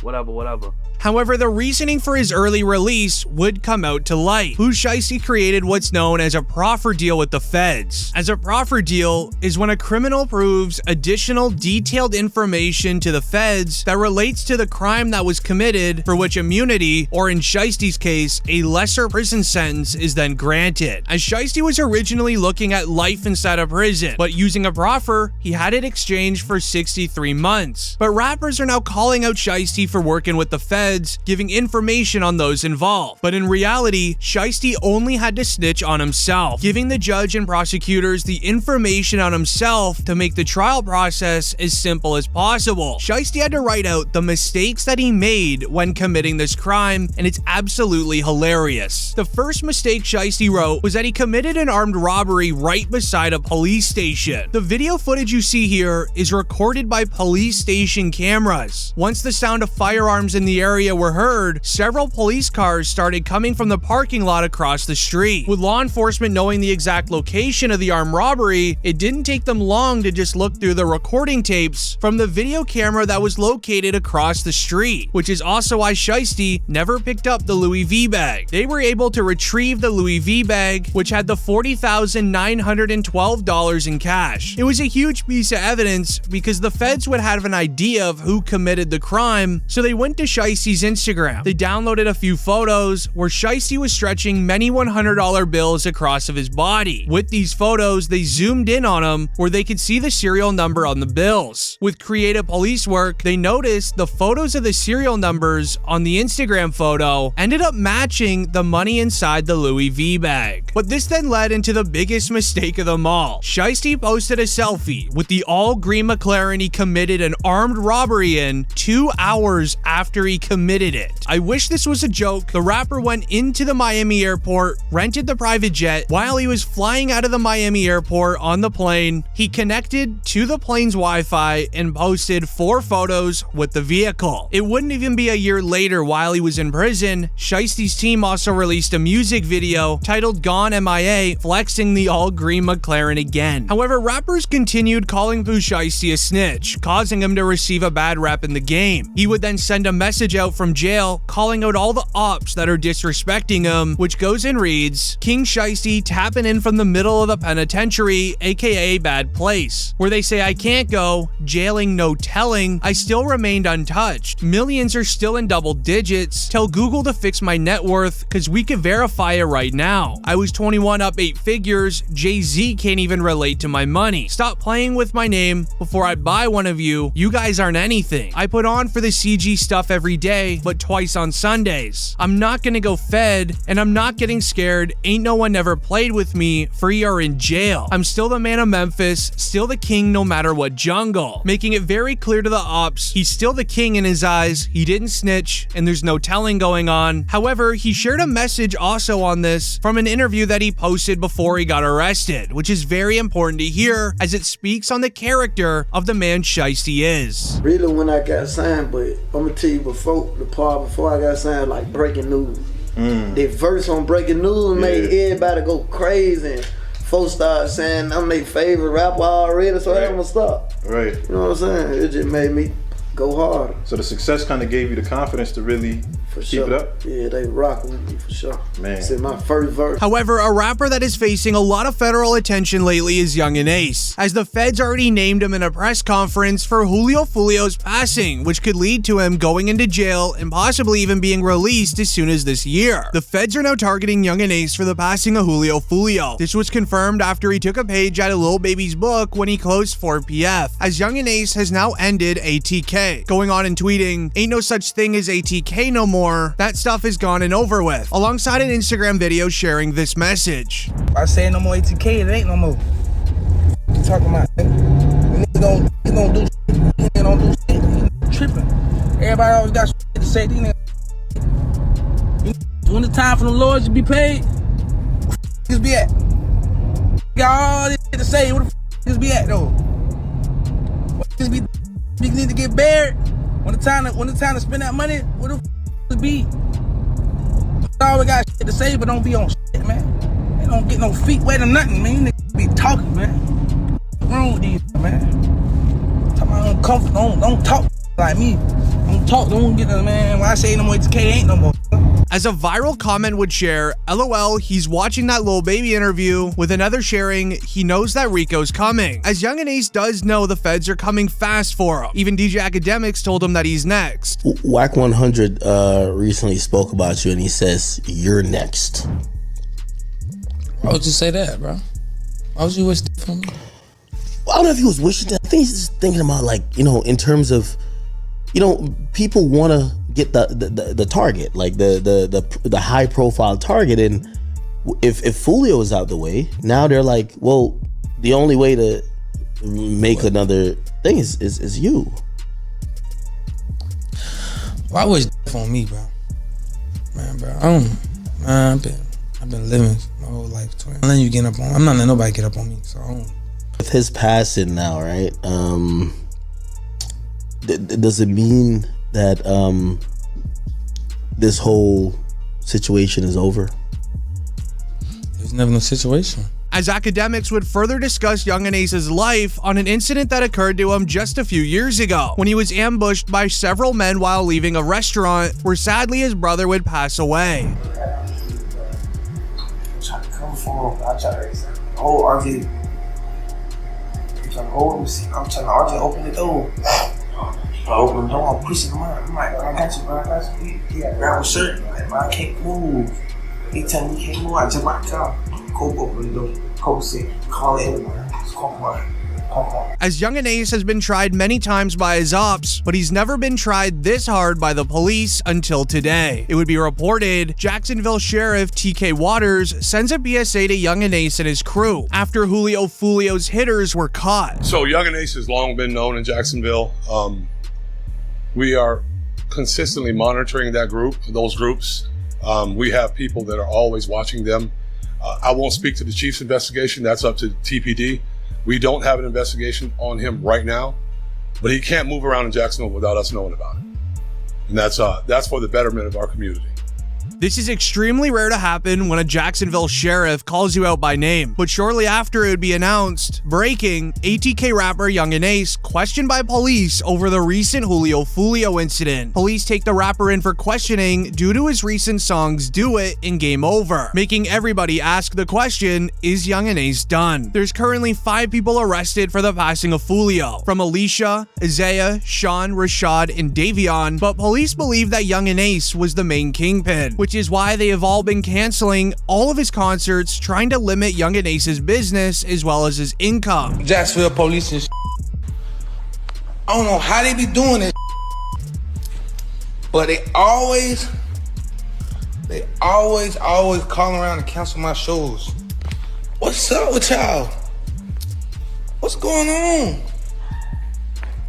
whatever. However, the reasoning for his early release would come out to light. Pooh Shiesty created what's known as a proffer deal with the feds. As a proffer deal is when a criminal proves additional detailed information to the feds that relates to the crime that was committed, for which immunity, or in Shiesty's case, a lesser prison sentence, is then granted. As Shiesty was originally looking at life inside a prison, but using a proffer, he had it exchanged for 63 months. But rappers are now calling out Shiesty for for working with the feds, giving information on those involved. But in reality, Shiesty only had to snitch on himself, giving the judge and prosecutors the information on himself to make the trial process as simple as possible. Shiesty had to write out the mistakes that he made when committing this crime, and it's absolutely hilarious. The first mistake Shiesty wrote was that he committed an armed robbery right beside a police station. The video footage you see here is recorded by police station cameras. Once the sound of firearms in the area were heard, several police cars started coming from the parking lot across the street. With law enforcement knowing the exact location of the armed robbery, it didn't take them long to just look through the recording tapes from the video camera that was located across the street, which is also why Shiesty never picked up the Louis V bag. They were able to retrieve the Louis V bag, which had the $40,912 in cash. It was a huge piece of evidence because the feds would have an idea of who committed the crime, so they went to Shiesty's Instagram. They downloaded a few photos where Shiesty was stretching many $100 bills across of his body. With these photos, they zoomed in on him where they could see the serial number on the bills. With creative police work, they noticed the photos of the serial numbers on the Instagram photo ended up matching the money inside the Louis V bag. But this then led into the biggest mistake of them all. Shiesty posted a selfie with the all-green McLaren he committed an armed robbery in 2 hours after he committed it. I wish this was a joke. The rapper went into the Miami airport, rented the private jet. While he was flying out of the Miami airport on the plane, he connected to the plane's Wi-Fi and posted 4 photos with the vehicle. It wouldn't even be a year later, while he was in prison, Shiesty's team also released a music video titled Gone MIA, flexing the all-green McLaren again. However, rappers continued calling Pooh Shiesty a snitch, causing him to receive a bad rap in the game. He would then send a message out from jail calling out all the ops that are disrespecting him, which goes and reads, King Shiesty tapping in from the middle of the penitentiary, aka bad place, where they say I can't go, jailing no telling, I still remained untouched, millions are still in double digits, tell Google to fix my net worth cause we could verify it right now, I was 21 up 8 figures, Jay-Z can't even relate to my money, stop playing with my name before I buy one of you, you guys aren't anything, I put on for the CG stuff every day but twice on Sundays, I'm not gonna go fed and I'm not getting scared, ain't no one ever played with me, free or in jail, I'm still the man of Memphis, still the king no matter what jungle, making it very clear to the ops he's still the king in his eyes, he didn't snitch and there's no telling going on. However, he shared a message also on this from an interview that he posted before he got arrested, which is very important to hear as it speaks on the character of the man Shiesty is. Really when I got signed, but I'm gonna tell you before I got signed, like breaking news. The verse on breaking news made everybody go crazy and folks start saying I'm their favorite rapper already, so I'm gonna stop. Right. You know what I'm saying? It just made me go harder. So the success kind of gave you the confidence to really keep it up? Yeah, they rocking with me for sure. Man. It's in my first verse. However, a rapper that is facing a lot of federal attention lately is Young and Ace, as the feds already named him in a press conference for Julio Fulio's passing, which could lead to him going into jail and possibly even being released as soon as this year. The feds are now targeting Young and Ace for the passing of Julio Fulio. This was confirmed after he took a page out of Lil Baby's book when he closed 4PF, as Young and Ace has now ended ATK, going on and tweeting, ain't no such thing as ATK no more, that stuff is gone and over with, alongside an Instagram video sharing this message. I say no more ATK, it ain't no more. What you talking about? Niggas don't do shit. Niggas don't do shit. Tripping. Everybody always got shit to say. These niggas. When the time for the Lord to be paid, where niggas be at? Got all this shit to say. Where the niggas be at though? Niggas need to get buried. When the time to spend that money, where the niggas be? I always got shit to say, but don't be on shit, man. They don't get no feet wet or nothing, man. You niggas be talking, man. What's wrong with these, man? Talking about don't talk like me. Don't get the man. When I say no more ATK, ain't no more. As a viral comment would share, LOL, he's watching that Lil Baby interview, with another sharing, he knows that Rico's coming. As Young and Ace does know the feds are coming fast for him. Even DJ Academics told him that he's next. Wack 100 recently spoke about you and he says, you're next. Why would you say that, bro? Why would you wish that for me? Well, I don't know if he was wishing that. I think he's just thinking about, like, you know, in terms of, you know, people want to get the target, like the high profile target. And if Fulio is out the way, now they're like, well, the only way to make another thing is you. Well, I wish on me, bro. Man, bro, I've been living my whole life. I'm not letting you get up on. I'm not letting nobody get up on me. So I don't. With his passing now, right? Does it mean that this whole situation is over? There's never no situation. As academics would further discuss Young and Ace's life on an incident that occurred to him just a few years ago, when he was ambushed by several men while leaving a restaurant, where sadly his brother would pass away. I'm trying to come for him. I'm trying to hold RJ. I'm trying to hold him. I'm trying to RJ open the door. I open the door, I'm pushing him out. I'm like, I got you, bro. I got you. He got grab a shirt. I'm like, bro, I can't move. He tell me he can't move. I jump out the car. Cope open the door. Cope said, call everyone. As Young and Ace has been tried many times by his ops, but he's never been tried this hard by the police until today. It would be reported Jacksonville Sheriff TK Waters sends a PSA to Young and Ace and his crew after Julio Fulio's hitters were caught. So Young and Ace has long been known in Jacksonville. We are consistently monitoring those groups. We have people that are always watching them. I won't speak to the chief's investigation. That's up to TPD. We don't have an investigation on him right now, but he can't move around in Jacksonville without us knowing about it. And that's for the betterment of our community. This is extremely rare to happen when a Jacksonville sheriff calls you out by name, but shortly after it would be announced, breaking, ATK rapper Young and Ace questioned by police over the recent Julio Fulio incident. Police take the rapper in for questioning due to his recent songs Do It and Game Over, making everybody ask the question, is Young and Ace done? There's currently 5 people arrested for the passing of Fulio, from Alicia, Isaiah, Sean, Rashad, and Davion, but police believe that Young and Ace was the main kingpin, which is why they have all been canceling all of his concerts, trying to limit Young and Ace's business as well as his income. Jacksonville police and I don't know how they be doing it, but they always call around and cancel my shows. What's up with y'all? What's going on?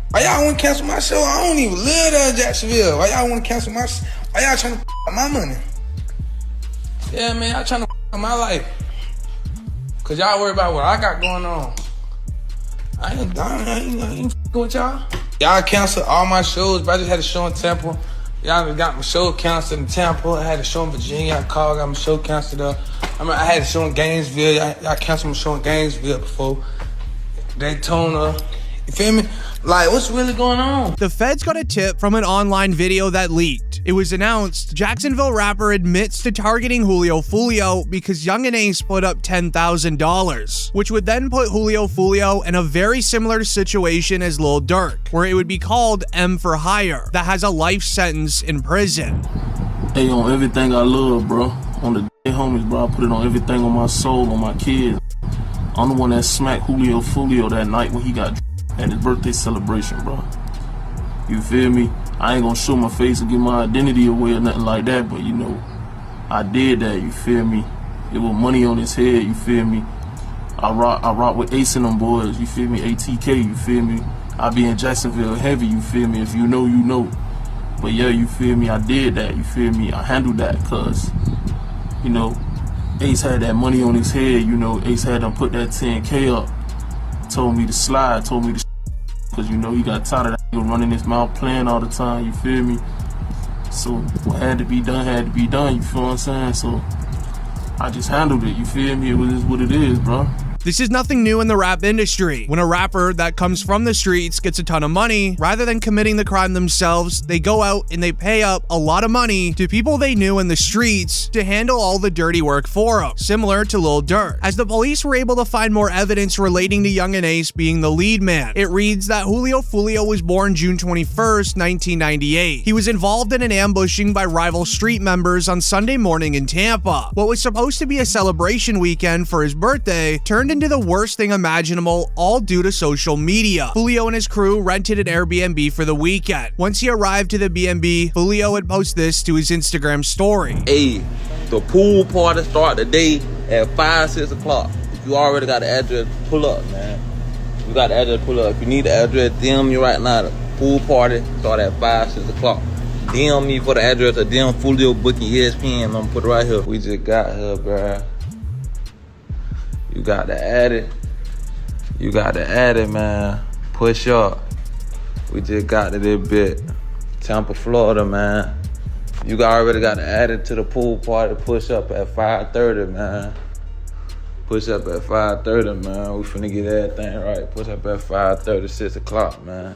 Why y'all want to cancel my show? I don't even live there in Jacksonville. Why y'all want to cancel my show? Why y'all trying to my money? Yeah, man, y'all trying to my life. Cause y'all worry about what I got going on. I ain't with y'all. Y'all canceled all my shows, but I just had a show in Temple. Y'all got my show canceled in Tampa. I had a show in Virginia. I called, got my show canceled up. I had a show in Gainesville. Y'all canceled my show in Gainesville before. Daytona. You feel me? Like, what's really going on? The feds got a tip from an online video that leaked. It was announced Jacksonville rapper admits to targeting Julio Fulio because Young and Ace put up $10,000, which would then put Julio Fulio in a very similar situation as Lil Durk, where it would be called M for Hire, that has a life sentence in prison. Hey, on everything I love, bro. On the day homies, bro, I put it on everything on my soul, on my kids. I'm the one that smacked Julio Fulio that night when he got at his birthday celebration, bro. You feel me? I ain't gonna show my face and give my identity away or nothing like that, but you know, I did that, you feel me? It was money on his head, you feel me? I rock with Ace and them boys, you feel me? ATK, you feel me? I be in Jacksonville heavy, you feel me? If you know, you know. But yeah, you feel me? I did that, you feel me? I handled that, cause, you know, Ace had that money on his head, you know, Ace had them put that 10K up. Told me to slide, told me to cause you know he got tired of that nigga running his mouth playing all the time, you feel me? So what had to be done, you feel what I'm saying? So I just handled it, you feel me? It was what it is, bro. This is nothing new in the rap industry. When a rapper that comes from the streets gets a ton of money, rather than committing the crime themselves, they go out and they pay up a lot of money to people they knew in the streets to handle all the dirty work for them, similar to Lil Durk. As the police were able to find more evidence relating to Young and Ace being the lead man, it reads that Julio Fulio was born June 21st, 1998. He was involved in an ambushing by rival street members on Sunday morning in Tampa. What was supposed to be a celebration weekend for his birthday turned turned into the worst thing imaginable, all due to social media. Julio and his crew rented an Airbnb for the weekend. Once he arrived to the B&B, Julio would post this to his Instagram story. Hey, the pool party start today at 5, 6 o'clock. If you already got the address, pull up, man. You got the address, pull up. If you need the address, DM me right now. The pool party start at 5, 6 o'clock. DM me for the address or DM Julio booking ESPN. I'm gonna put it right here. We just got here, bruh. You got to add it. You got to add it, man. Push up. We just got to this bit. Tampa, Florida, man. You already got to add it to the pool party. Push up at 5:30, man. Push up at 5:30, man. We finna get everything right. Push up at 5:30, 6 o'clock, man.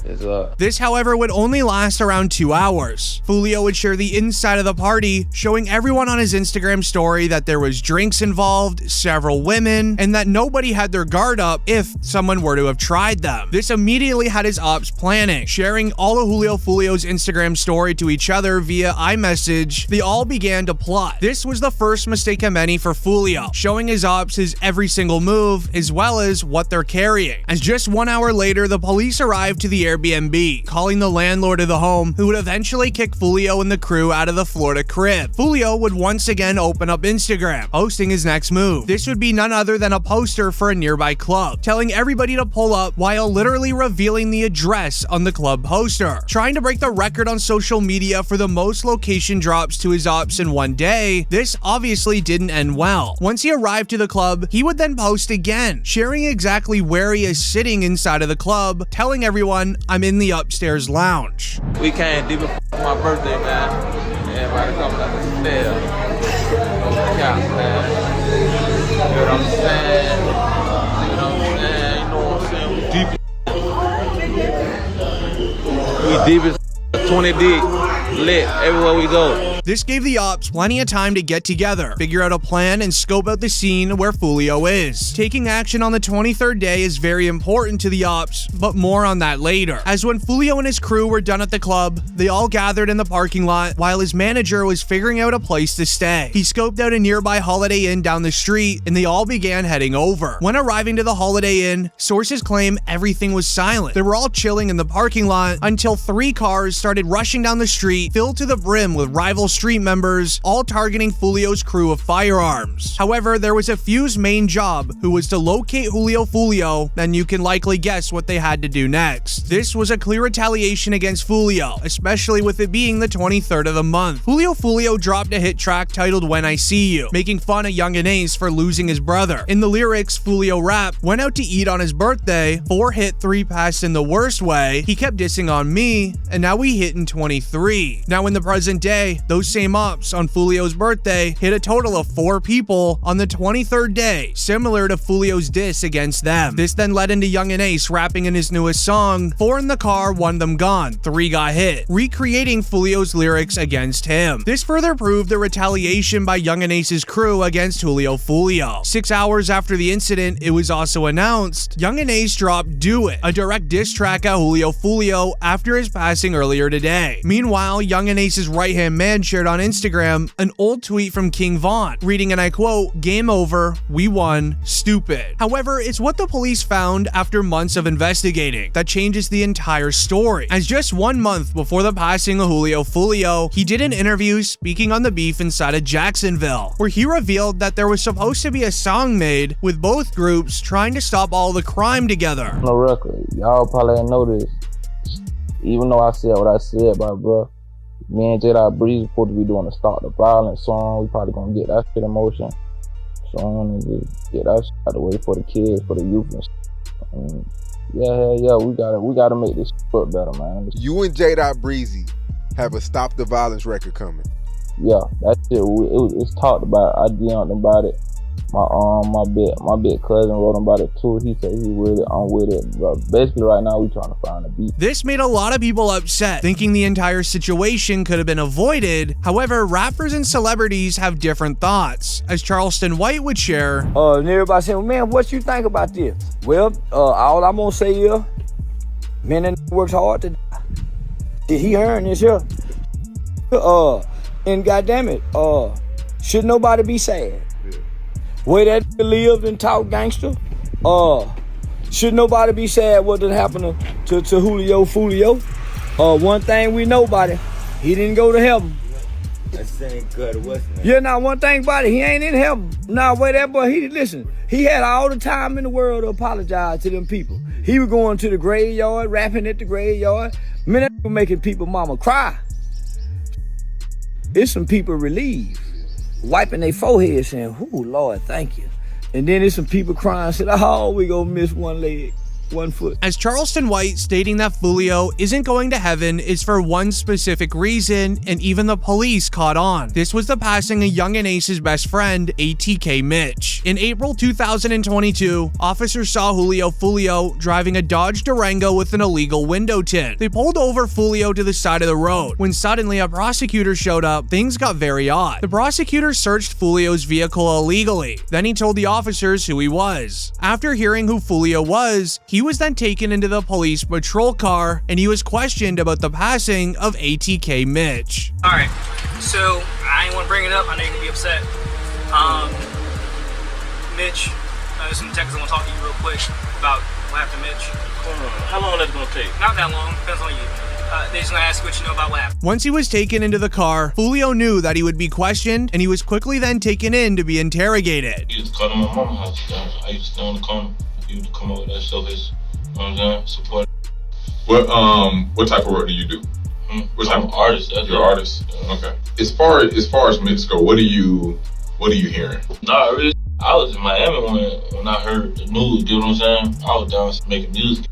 It's up. This, however, would only last around 2 hours. Julio would share the inside of the party, showing everyone on his Instagram story that there was drinks involved, several women, and that nobody had their guard up if someone were to have tried them. This immediately had his ops planning, sharing all of Julio's Instagram story to each other via iMessage. They all began to plot. This was the first mistake of many for Julio, showing his ops his every single move, as well as what they're carrying. As just 1 hour later, the police arrived to the Airbnb, calling the landlord of the home, who would eventually kick Julio and the crew out of the Florida crib. Julio would once again open up Instagram, posting his next move. This would be none other than a poster for a nearby club, telling everybody to pull up while literally revealing the address on the club poster. Trying to break the record on social media for the most location drops to his ops in one day, this obviously didn't end well. Once he arrived to the club, he would then post again, sharing exactly where he is sitting inside of the club, telling everyone, "I'm in the upstairs lounge." We came deep for my birthday, man. Everybody coming up the stairs. No cap, man. You know what I'm saying? You know what I'm saying? You know what I'm saying? We deep as 20 deep. Lit everywhere we go. This gave the ops plenty of time to get together, figure out a plan, and scope out the scene where Julio is. Taking action on the 23rd day is very important to the ops, but more on that later. As when Julio and his crew were done at the club, they all gathered in the parking lot while his manager was figuring out a place to stay. He scoped out a nearby Holiday Inn down the street, and they all began heading over. When arriving to the Holiday Inn, sources claim everything was silent. They were all chilling in the parking lot until 3 cars started rushing down the street, filled to the brim with rival street members, all targeting Julio's crew of firearms. However, there was a few's main job, who was to locate Julio, and you can likely guess what they had to do next. This was a clear retaliation against Julio, especially with it being the 23rd of the month. Julio dropped a hit track titled "When I See You," making fun of Young and Ace for losing his brother. In the lyrics, Julio rap, "Went out to eat on his birthday, 4 hit, 3 passed in the worst way. He kept dissing on me, and now we hit in 23. Now in the present day, those same ops on Julio's birthday hit a total of 4 people on the 23rd day, similar to Julio's diss against them. This then led into Young and Ace rapping in his newest song, 4 in the car, 1 them gone, 3 got hit, recreating Julio's lyrics against him. This further proved the retaliation by Young and Ace's crew against Julio. 6 hours after the incident, it was also announced Young and Ace dropped "Do It," a direct diss track at Julio after his passing earlier today. Meanwhile, Young and Ace's right-hand man shared on Instagram an old tweet from King Von, reading, and I quote, "Game over, we won, stupid." However, it's what the police found after months of investigating that changes the entire story. As just 1 month before the passing of Julio, he did an interview speaking on the beef inside of Jacksonville, where he revealed that there was supposed to be a song made with both groups trying to stop all the crime together. No record. Y'all probably didn't know this. Even though I said what I said, bro. Me and J.Dot Breeze supposed to be doing a Stop the Violence song. We probably gonna get that shit in motion. And just get that shit out of the way for the kids, for the youth and shit. And yeah, we gotta make this look better, man. You and J.Dot Breezy have a Stop the Violence record coming. Yeah, that shit, it's talked about. I DM'd about it. My big cousin wrote about it too. He said he with it, I'm with it. But basically right now we trying to find a beat. This made a lot of people upset, thinking the entire situation could have been avoided. However, rappers and celebrities have different thoughts, as Charleston White would share. And everybody saying, "Man, what you think about this?" Well, all I'm gonna say is, man, that works hard to die. Did he earn this here? And goddamn it, should nobody be sad? Way that lived and talked gangster. Should nobody be sad what did happen to Julio Fulio? One thing we know about it, he didn't go to heaven. That same cut, what's that? Yeah, now one thing about it, he ain't in heaven. Nah, wait, that boy, he had all the time in the world to apologize to them people. He was going to the graveyard, rapping at the graveyard. Man, that was making people mama cry. It's some people relieved, wiping their forehead saying, "Ooh, Lord, thank you." And then there's some people crying, said, "Oh, we gonna miss one leg, one foot." As Charleston White stating that Fulio isn't going to heaven is for one specific reason, and even the police caught on. This was the passing of Young and Ace's best friend, ATK Mitch. In April 2022, officers saw Julio Fulio driving a Dodge Durango with an illegal window tint. They pulled over Fulio to the side of the road. When suddenly a prosecutor showed up, things got very odd. The prosecutor searched Fulio's vehicle illegally. Then he told the officers who he was. After hearing who Fulio was, he was then taken into the police patrol car and he was questioned about the passing of ATK Mitch. All right, so I ain't want to bring it up. I know you're gonna be upset. Mitch, there's some detectives I want to talk to you real quick about what happened to Mitch. How long is that gonna take? Not that long, depends on you. They just gonna ask what you know about what happened. Once he was taken into the car, Fulio knew that he would be questioned and he was quickly then taken in to be interrogated. You used to come to my mama's house. I used to stay on the corner. You used to come over there, show his, you know what I'm saying, support. What type of work do you do? I'm an artist. You're an artist. Okay. As far as Mitch go, what are you hearing? Nah, really, I was in Miami when I heard the news. You know what I'm saying? I was down making music,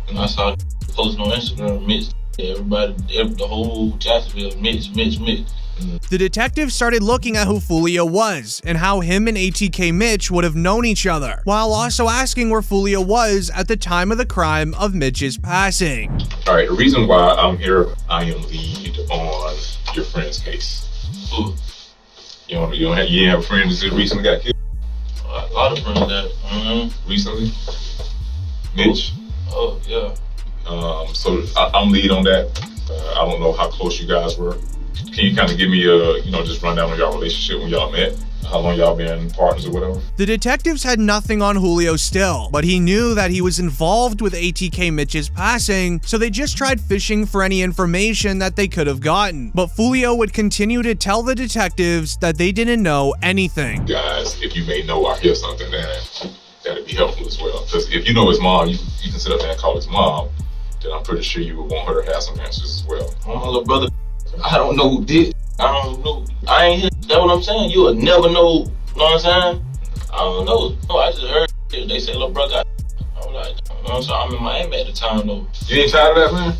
and I saw posting on Instagram, Mitch. The whole Jacksonville, Mitch. The detectives started looking at who Fulio was and how him and ATK Mitch would have known each other, while also asking where Fulio was at the time of the crime of Mitch's passing. All right, the reason why I'm here, I am lead on your friend's case. Ooh. You have a friend who recently got killed? A lot of friends that recently. Mitch. Oh yeah. So I'm lead on that. I don't know how close you guys were. Can you kind of give me just run down on y'all relationship when y'all met? How long y'all been partners or whatever? The detectives had nothing on Julio still, but he knew that he was involved with ATK Mitch's passing, so they just tried fishing for any information that they could have gotten. But Fulio would continue to tell the detectives that they didn't know anything. Guys, if you may know or hear something, that'd be helpful as well. Because if you know his mom, you can sit up there and call his mom, then I'm pretty sure you would want her to have some answers as well. Oh, my little brother, I don't know who did. I don't know. I ain't here. That's what I'm saying. You will never know. Know what I'm saying? I don't know. No, I just heard they say, "Little brother." I was like, you know what I'm saying? I'm in Miami at the time though. You ain't tired of that, man?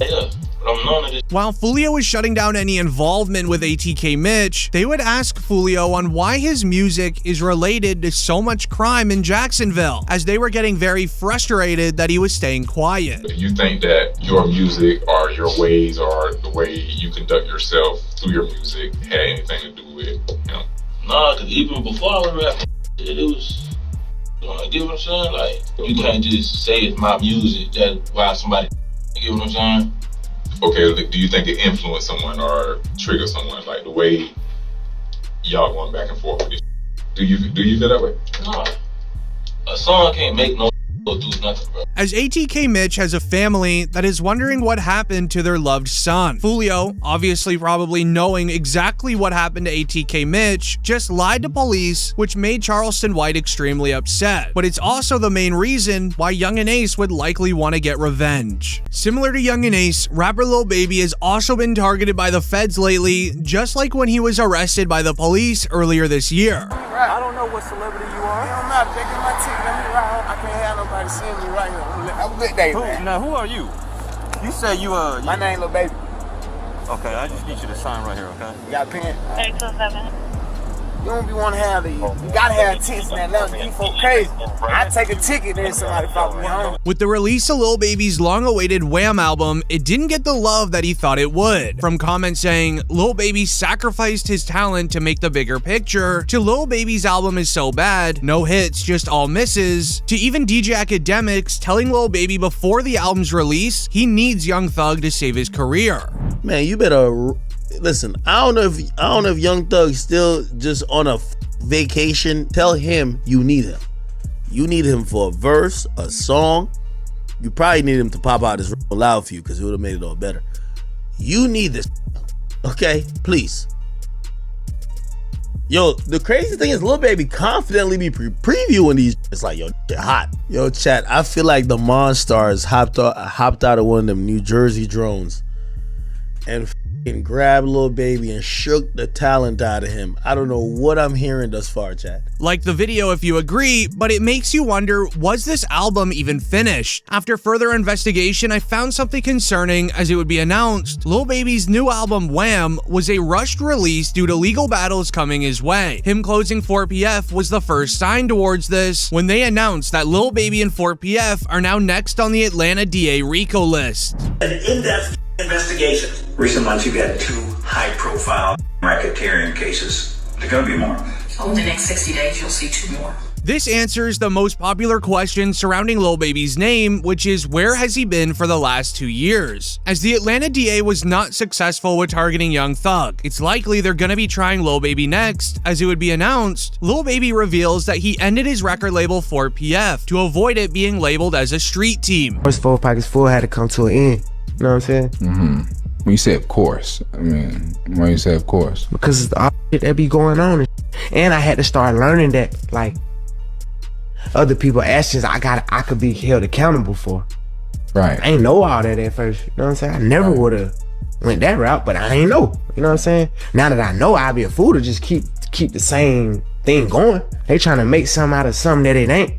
Yeah. But I'm none of this. While Fulio was shutting down any involvement with ATK Mitch, they would ask Fulio on why his music is related to so much crime in Jacksonville, as they were getting very frustrated that he was staying quiet. Do you think that your music or your ways or the way you conduct yourself through your music had anything to do with him? Nah, because even before I was rapping, it was, you get what I'm saying? Like, you can't just say it's my music, that's why somebody, you get what I'm saying? Okay, do you think it influenced someone or triggered someone, like the way y'all going back and forth with it? Do you feel that way? Nah, a song can't make no do nothing, bro. As ATK Mitch has a family that is wondering what happened to their loved son. Fulio, obviously probably knowing exactly what happened to ATK Mitch, just lied to police, which made Charleston White extremely upset. But it's also the main reason why Young and Ace would likely want to get revenge. Similar to Young and Ace, rapper Lil Baby has also been targeted by the feds lately, just like when he was arrested by the police earlier this year. I don't know what celebrity you are. It don't matter. They get my ticket. Let me ride. I can't have nobody seeing me right here. Have a good day, man. Now, who are you? You said you My name Lil Baby. Okay, I just need you to sign right here, okay? You got a pen? 827. You don't be want to have these. You gotta have tits in that level. You folk crazy. I take a ticket, then somebody follow me home. With the release of Lil Baby's long-awaited Wham album, it didn't get the love that he thought it would. From comments saying Lil Baby sacrificed his talent to make the bigger picture, to Lil Baby's album is so bad, no hits, just all misses, to even DJ Academics telling Lil Baby before the album's release he needs Young Thug to save his career. Man, you better listen. I don't know if Young Thug's still just on a vacation, tell him you need him. You need him for a verse, a song. You probably need him to pop out his real loud for you because it would have made it all better. You need this, okay? Please. Yo, the crazy thing is Lil Baby confidently be previewing these. It's like, yo, they're hot. Yo, chat, I feel like the Monstars hopped out of one of them New Jersey drones and f***ing grabbed Lil Baby and shook the talent out of him. I don't know what I'm hearing thus far, chat. Like the video if you agree, but it makes you wonder, was this album even finished? After further investigation, I found something concerning as it would be announced. Lil Baby's new album, Wham, was a rushed release due to legal battles coming his way. Him closing 4PF was the first sign towards this when they announced that Lil Baby and 4PF are now next on the Atlanta DA RICO list. An in-depth investigation. Recent months, you've had 2 high-profile racketeering cases. There going to be more. Over the next 60 days, you'll see 2 more. This answers the most popular question surrounding Lil Baby's name, which is where has he been for the last 2 years? As the Atlanta DA was not successful with targeting Young Thug, it's likely they're gonna be trying Lil Baby next. As it would be announced, Lil Baby reveals that he ended his record label 4PF to avoid it being labeled as a street team. First 4 Pockets 4 had to come to an end. You know what I'm saying? Mm-hmm. When you say of course, I mean, why you say of course? Because it's all shit that be going on. And I had to start learning that, like, other people's actions I could be held accountable for. Right. I ain't know all that at first. You know what I'm saying? I never would have went that route, but I ain't know. You know what I'm saying? Now that I know, I'd be a fool to just keep the same thing going. They trying to make something out of something that it ain't.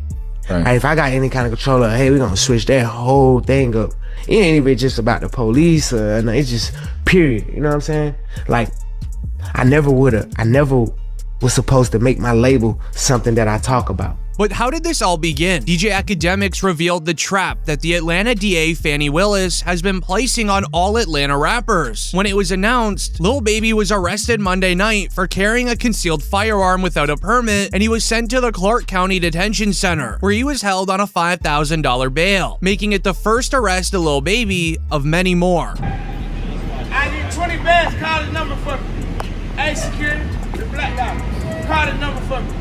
Right. Like, if I got any kind of control of, hey, we're gonna switch that whole thing up. It ain't even just about the police, it's just period. You know what I'm saying? Like, I never was supposed to make my label something that I talk about. But how did this all begin? DJ Academics revealed the trap that the Atlanta DA, Fannie Willis, has been placing on all Atlanta rappers. When it was announced, Lil Baby was arrested Monday night for carrying a concealed firearm without a permit, and he was sent to the Clark County Detention Center, where he was held on a $5,000 bail, making it the first arrest of Lil Baby of many more. I need 20 bands, call the number for me. Hey, security, the black guy, call the number for me.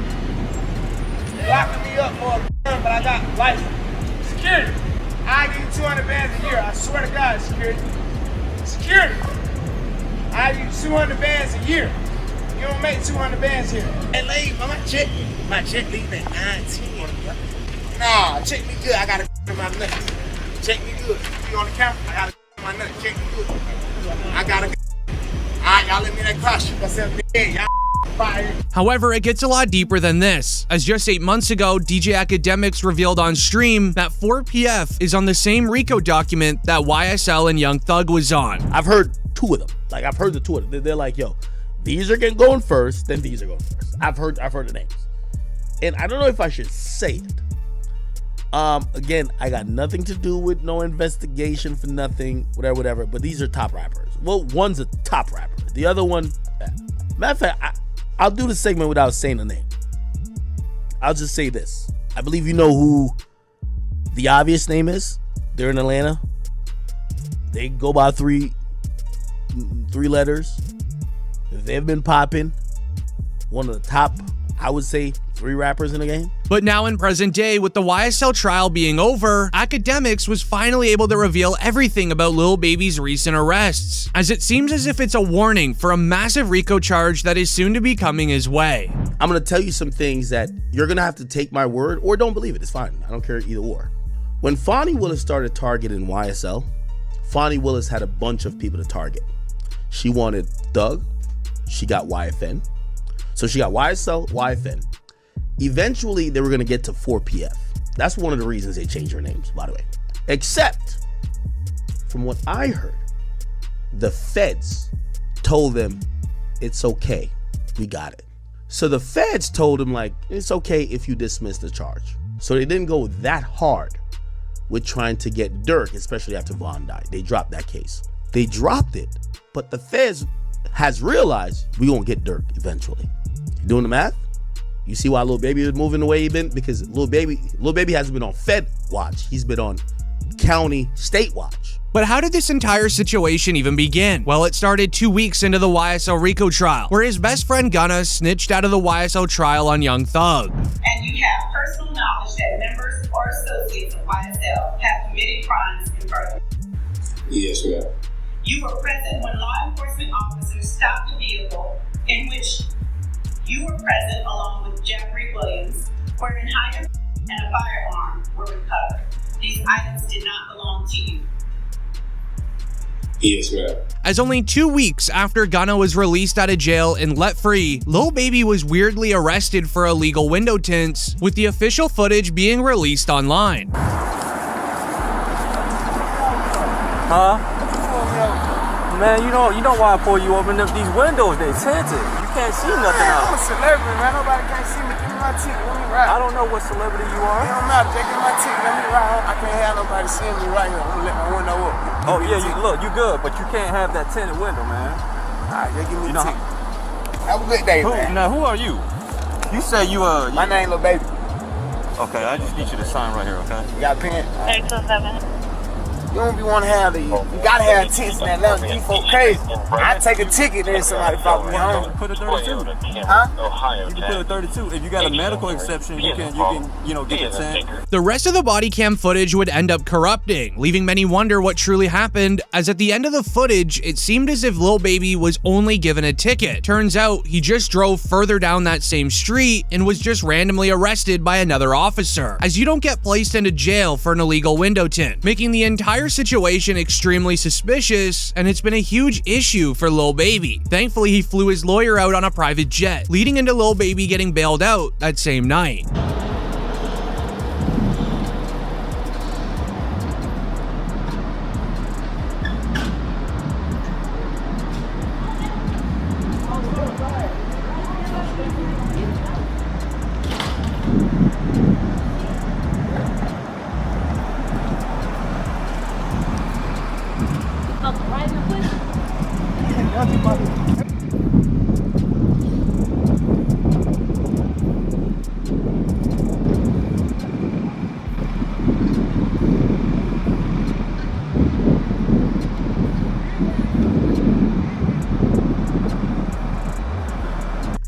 Locking me up for a gun, but I got license. Security, I give you 200 bands a year. I swear to God, security. Security, I give you 200 bands a year. You don't make 200 bands here. Hey, lady, my check leaving at 9:10. Nah, check me good. I got a in my nut. Check me good. You on the camera? I got a in my nut. Check me good. I got a. All right, y'all let me that cross shoot myself dead. Y'all. However, it gets a lot deeper than this, as just 8 months ago, DJ Academics revealed on stream that 4PF is on the same RICO document that YSL and Young Thug was on. I've heard 2 of them. Like, I've heard the 2 of them. They're like, yo, these are going first, then these are going first. I've heard the names. And I don't know if I should say it. Again, I got nothing to do with no investigation for nothing, whatever, but these are top rappers. Well, one's a top rapper. The other one, matter of fact, I'll do the segment without saying the name. I'll just say this. I believe you know who the obvious name is. They're in Atlanta. They go by three letters. They've been popping. One of the top, I would say, 3 rappers in the game. But now in present day, with the YSL trial being over, Academics was finally able to reveal everything about Lil Baby's recent arrests, as it seems as if it's a warning for a massive RICO charge that is soon to be coming his way. I'm gonna tell you some things that you're gonna have to take my word or don't believe it. It's fine. I don't care either or. When Fannie Willis started targeting YSL, Fannie Willis had a bunch of people to target. She wanted Thug. She got YFN. So she got YSL, YFN. Eventually, they were going to get to 4PF. That's one of the reasons they changed their names, by the way. Except, from what I heard, the feds told them, it's okay, we got it. So the feds told them, like, it's okay if you dismiss the charge. So they didn't go that hard with trying to get Dirk, especially after Von died. They dropped that case. They dropped it, but the feds has realized we gonna get Dirk eventually. You doing the math? You see why Lil Baby is moving the way he been? Because Lil Baby hasn't been on Fed watch. He's been on county state watch. But how did this entire situation even begin? Well, it started 2 weeks into the YSL RICO trial, where his best friend Gunna snitched out of the YSL trial on Young Thug. And you have personal knowledge that members or associates of YSL have committed crimes in furtherance. Yes, ma'am. You were present when law enforcement officers stopped the vehicle in which you were present along with Jeffrey Williams, wherein hydrants and a firearm were recovered. These items did not belong to you. Yes, ma'am. As only 2 weeks after Gunna was released out of jail and let free, Lil Baby was weirdly arrested for illegal window tints, with the official footage being released online. Huh? Man, you know why I pull you over? These windows, they tinted. You can't see nothing out. I'm a celebrity, man. Nobody can't see me. Give me my ticket. Let me ride. I don't know what celebrity you are. It don't matter. Just give me my ticket. Let me ride. I can't have nobody seeing me right here. I'm gonna let my window up. Oh yeah, you good, but you can't have that tinted window, man. Alright, just give me the ticket. Have a good day, man. Now, who are you? You say you My name Lil Baby. Okay, I just need you to sign right here, okay? You got a pen? 827. You don't be want to have these. You gotta have tints in that level. You folk crazy. I take a ticket and somebody follow me home. Put a 32. Huh? You can put a 32. If you got a medical exception, you can get the tint. The rest of the body cam footage would end up corrupting, leaving many wonder what truly happened, as at the end of the footage, it seemed as if Lil Baby was only given a ticket. Turns out, he just drove further down that same street and was just randomly arrested by another officer, as you don't get placed into jail for an illegal window tint, making the entire situation extremely suspicious, and it's been a huge issue for Lil Baby. Thankfully, he flew his lawyer out on a private jet, leading into Lil Baby getting bailed out that same night.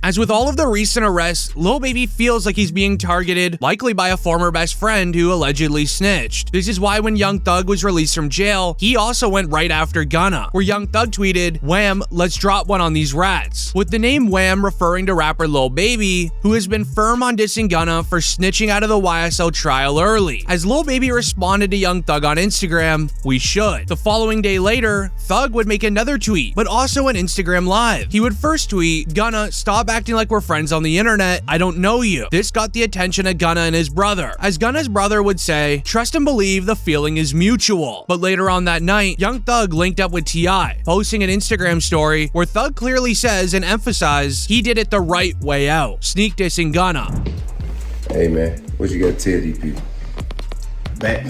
As with all of the recent arrests, Lil Baby feels like he's being targeted, likely by a former best friend who allegedly snitched. This is why when Young Thug was released from jail, he also went right after Gunna, where Young Thug tweeted, "Wham, let's drop one on these rats," with the name Wham referring to rapper Lil Baby, who has been firm on dissing Gunna for snitching out of the YSL trial early. As Lil Baby responded to Young Thug on Instagram, "We should." The following day later, Thug would make another tweet, but also an Instagram live. He would first tweet, "Gunna, stop acting like we're friends on the internet. I don't know you." This got the attention of Gunna and his brother, as Gunna's brother would say, "Trust and believe the feeling is mutual." But later on that night, Young Thug linked up with T.I., posting an Instagram story where Thug clearly says and emphasizes he did it the right way out, sneak dissing Gunna. Hey man, what you gotta tell these people? Back.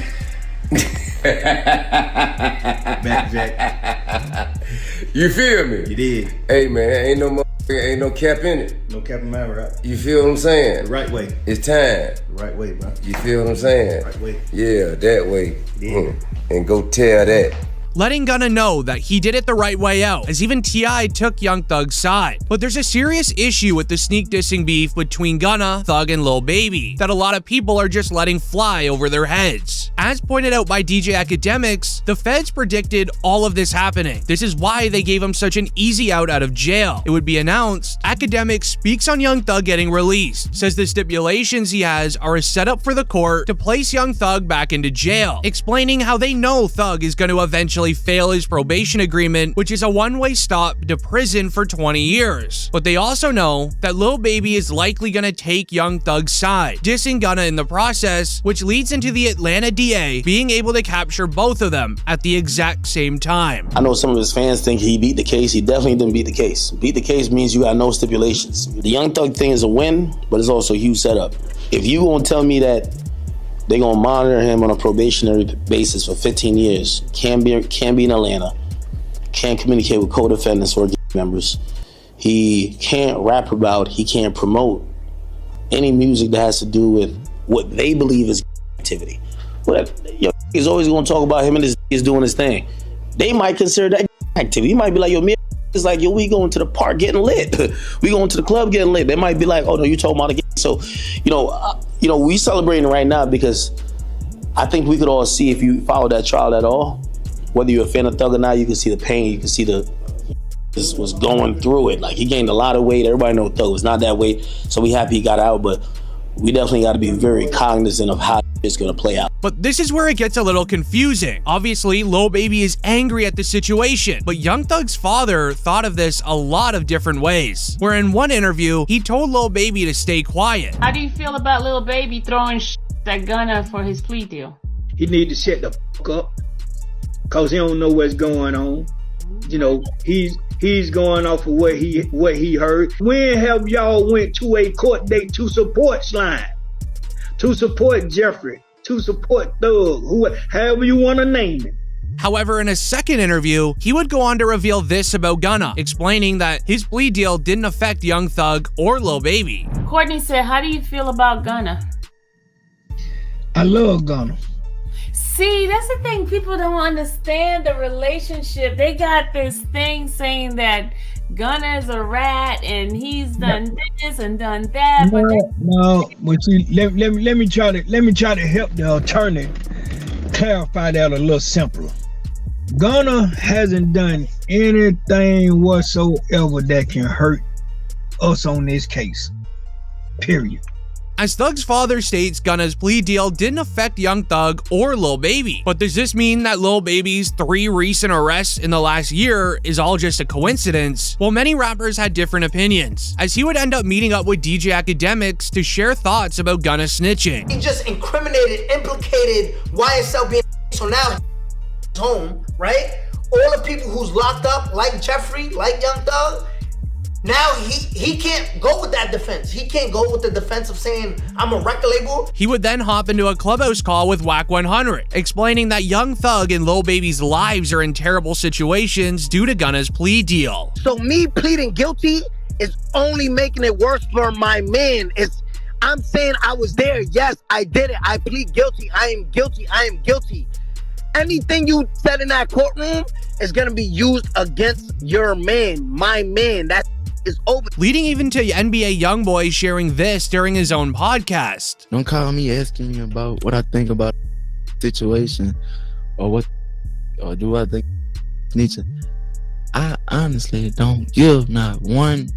Back, Jack. You feel me? You did. Hey man, ain't no cap in it. No cap in my rap. You feel what I'm saying? The right way. It's time. The right way, bro. You feel what I'm saying? Right way. Yeah, that way. Yeah. And go tell that. Letting Gunna know that he did it the right way out, as even T.I. took Young Thug's side. But there's a serious issue with the sneak dissing beef between Gunna, Thug, and Lil Baby that a lot of people are just letting fly over their heads. As pointed out by DJ Academics, the feds predicted all of this happening. This is why they gave him such an easy out of jail. It would be announced. Academics speaks on Young Thug getting released, says the stipulations he has are a setup for the court to place Young Thug back into jail, explaining how they know Thug is going to eventually fail his probation agreement, which is a one-way stop to prison for 20 years. But they also know that Lil Baby is likely gonna take Young Thug's side, dissing Gunna in the process, which leads into the Atlanta DA being able to capture both of them at the exact same time. I know some of his fans think he beat the case. He definitely didn't beat the case. Beat the case means you got no stipulations. The Young Thug thing is a win, but it's also a huge setup. If you gonna tell me that they're gonna monitor him on a probationary basis for 15 years. Can't be in Atlanta. Can't communicate with co-defendants or members. He can't rap about, he can't promote any music that has to do with what they believe is activity. Whatever. is always gonna talk about him and his is doing his thing. They might consider that activity. He might be like, yo, me is like, yo, we going to the park getting lit. We going to the club getting lit. They might be like, oh no, you talking about again. So, we celebrating right now because I think we could all see, if you follow that trial at all, whether you're a fan of Thug or not, you can see the pain, you can see this was going through it. Like, he gained a lot of weight. Everybody knows Thug was not that weight, so we happy he got out, but we definitely got to be very cognizant of how it's going to play out. But this is where it gets a little confusing. Obviously, Lil Baby is angry at the situation, but Young Thug's father thought of this a lot of different ways, where in one interview, he told Lil Baby to stay quiet. How do you feel about Lil Baby throwing at Gunna for his plea deal? He need to shut the fuck up, cause he don't know what's going on. He's going off of what he heard. When have y'all went to a court date to support Slime, to support Jeffrey, to support Thug, however you want to name it? However, in a second interview, he would go on to reveal this about Gunna, explaining that his plea deal didn't affect Young Thug or Lil Baby. Courtney said, how do you feel about Gunna? I love Gunna. See, that's the thing. People don't understand the relationship. They got this thing saying that Gunna's a rat and he's done this and done that. But see, let me try to help the attorney clarify that a little simpler. Gunna hasn't done anything whatsoever that can hurt us on this case. Period. As Thug's father states, Gunna's plea deal didn't affect Young Thug or Lil Baby. But does this mean that Lil Baby's 3 recent arrests in the last year is all just a coincidence? Well, many rappers had different opinions, as he would end up meeting up with DJ Academics to share thoughts about Gunna snitching. He just implicated YSL being so now he's home, right? All the people who's locked up, like Jeffrey, like Young Thug, now he can't go with that defense. He can't go with the defense of saying, I'm a record label. He would then hop into a Clubhouse call with Wack 100, explaining that Young Thug and Lil Baby's lives are in terrible situations due to Gunna's plea deal. So me pleading guilty is only making it worse for my man. I'm saying I was there. Yes, I did it. I plead guilty. I am guilty. I am guilty. Anything you said in that courtroom is going to be used against your man, my man. That is over. Leading even to NBA YoungBoy sharing this during his own podcast. Don't call me asking me about what I think about the situation or do I think Nietzsche. I honestly don't give not one.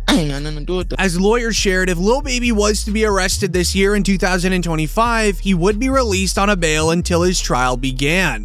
I ain't got nothing to do with that. As lawyers shared, if Lil Baby was to be arrested this year in 2025, he would be released on a bail until his trial began.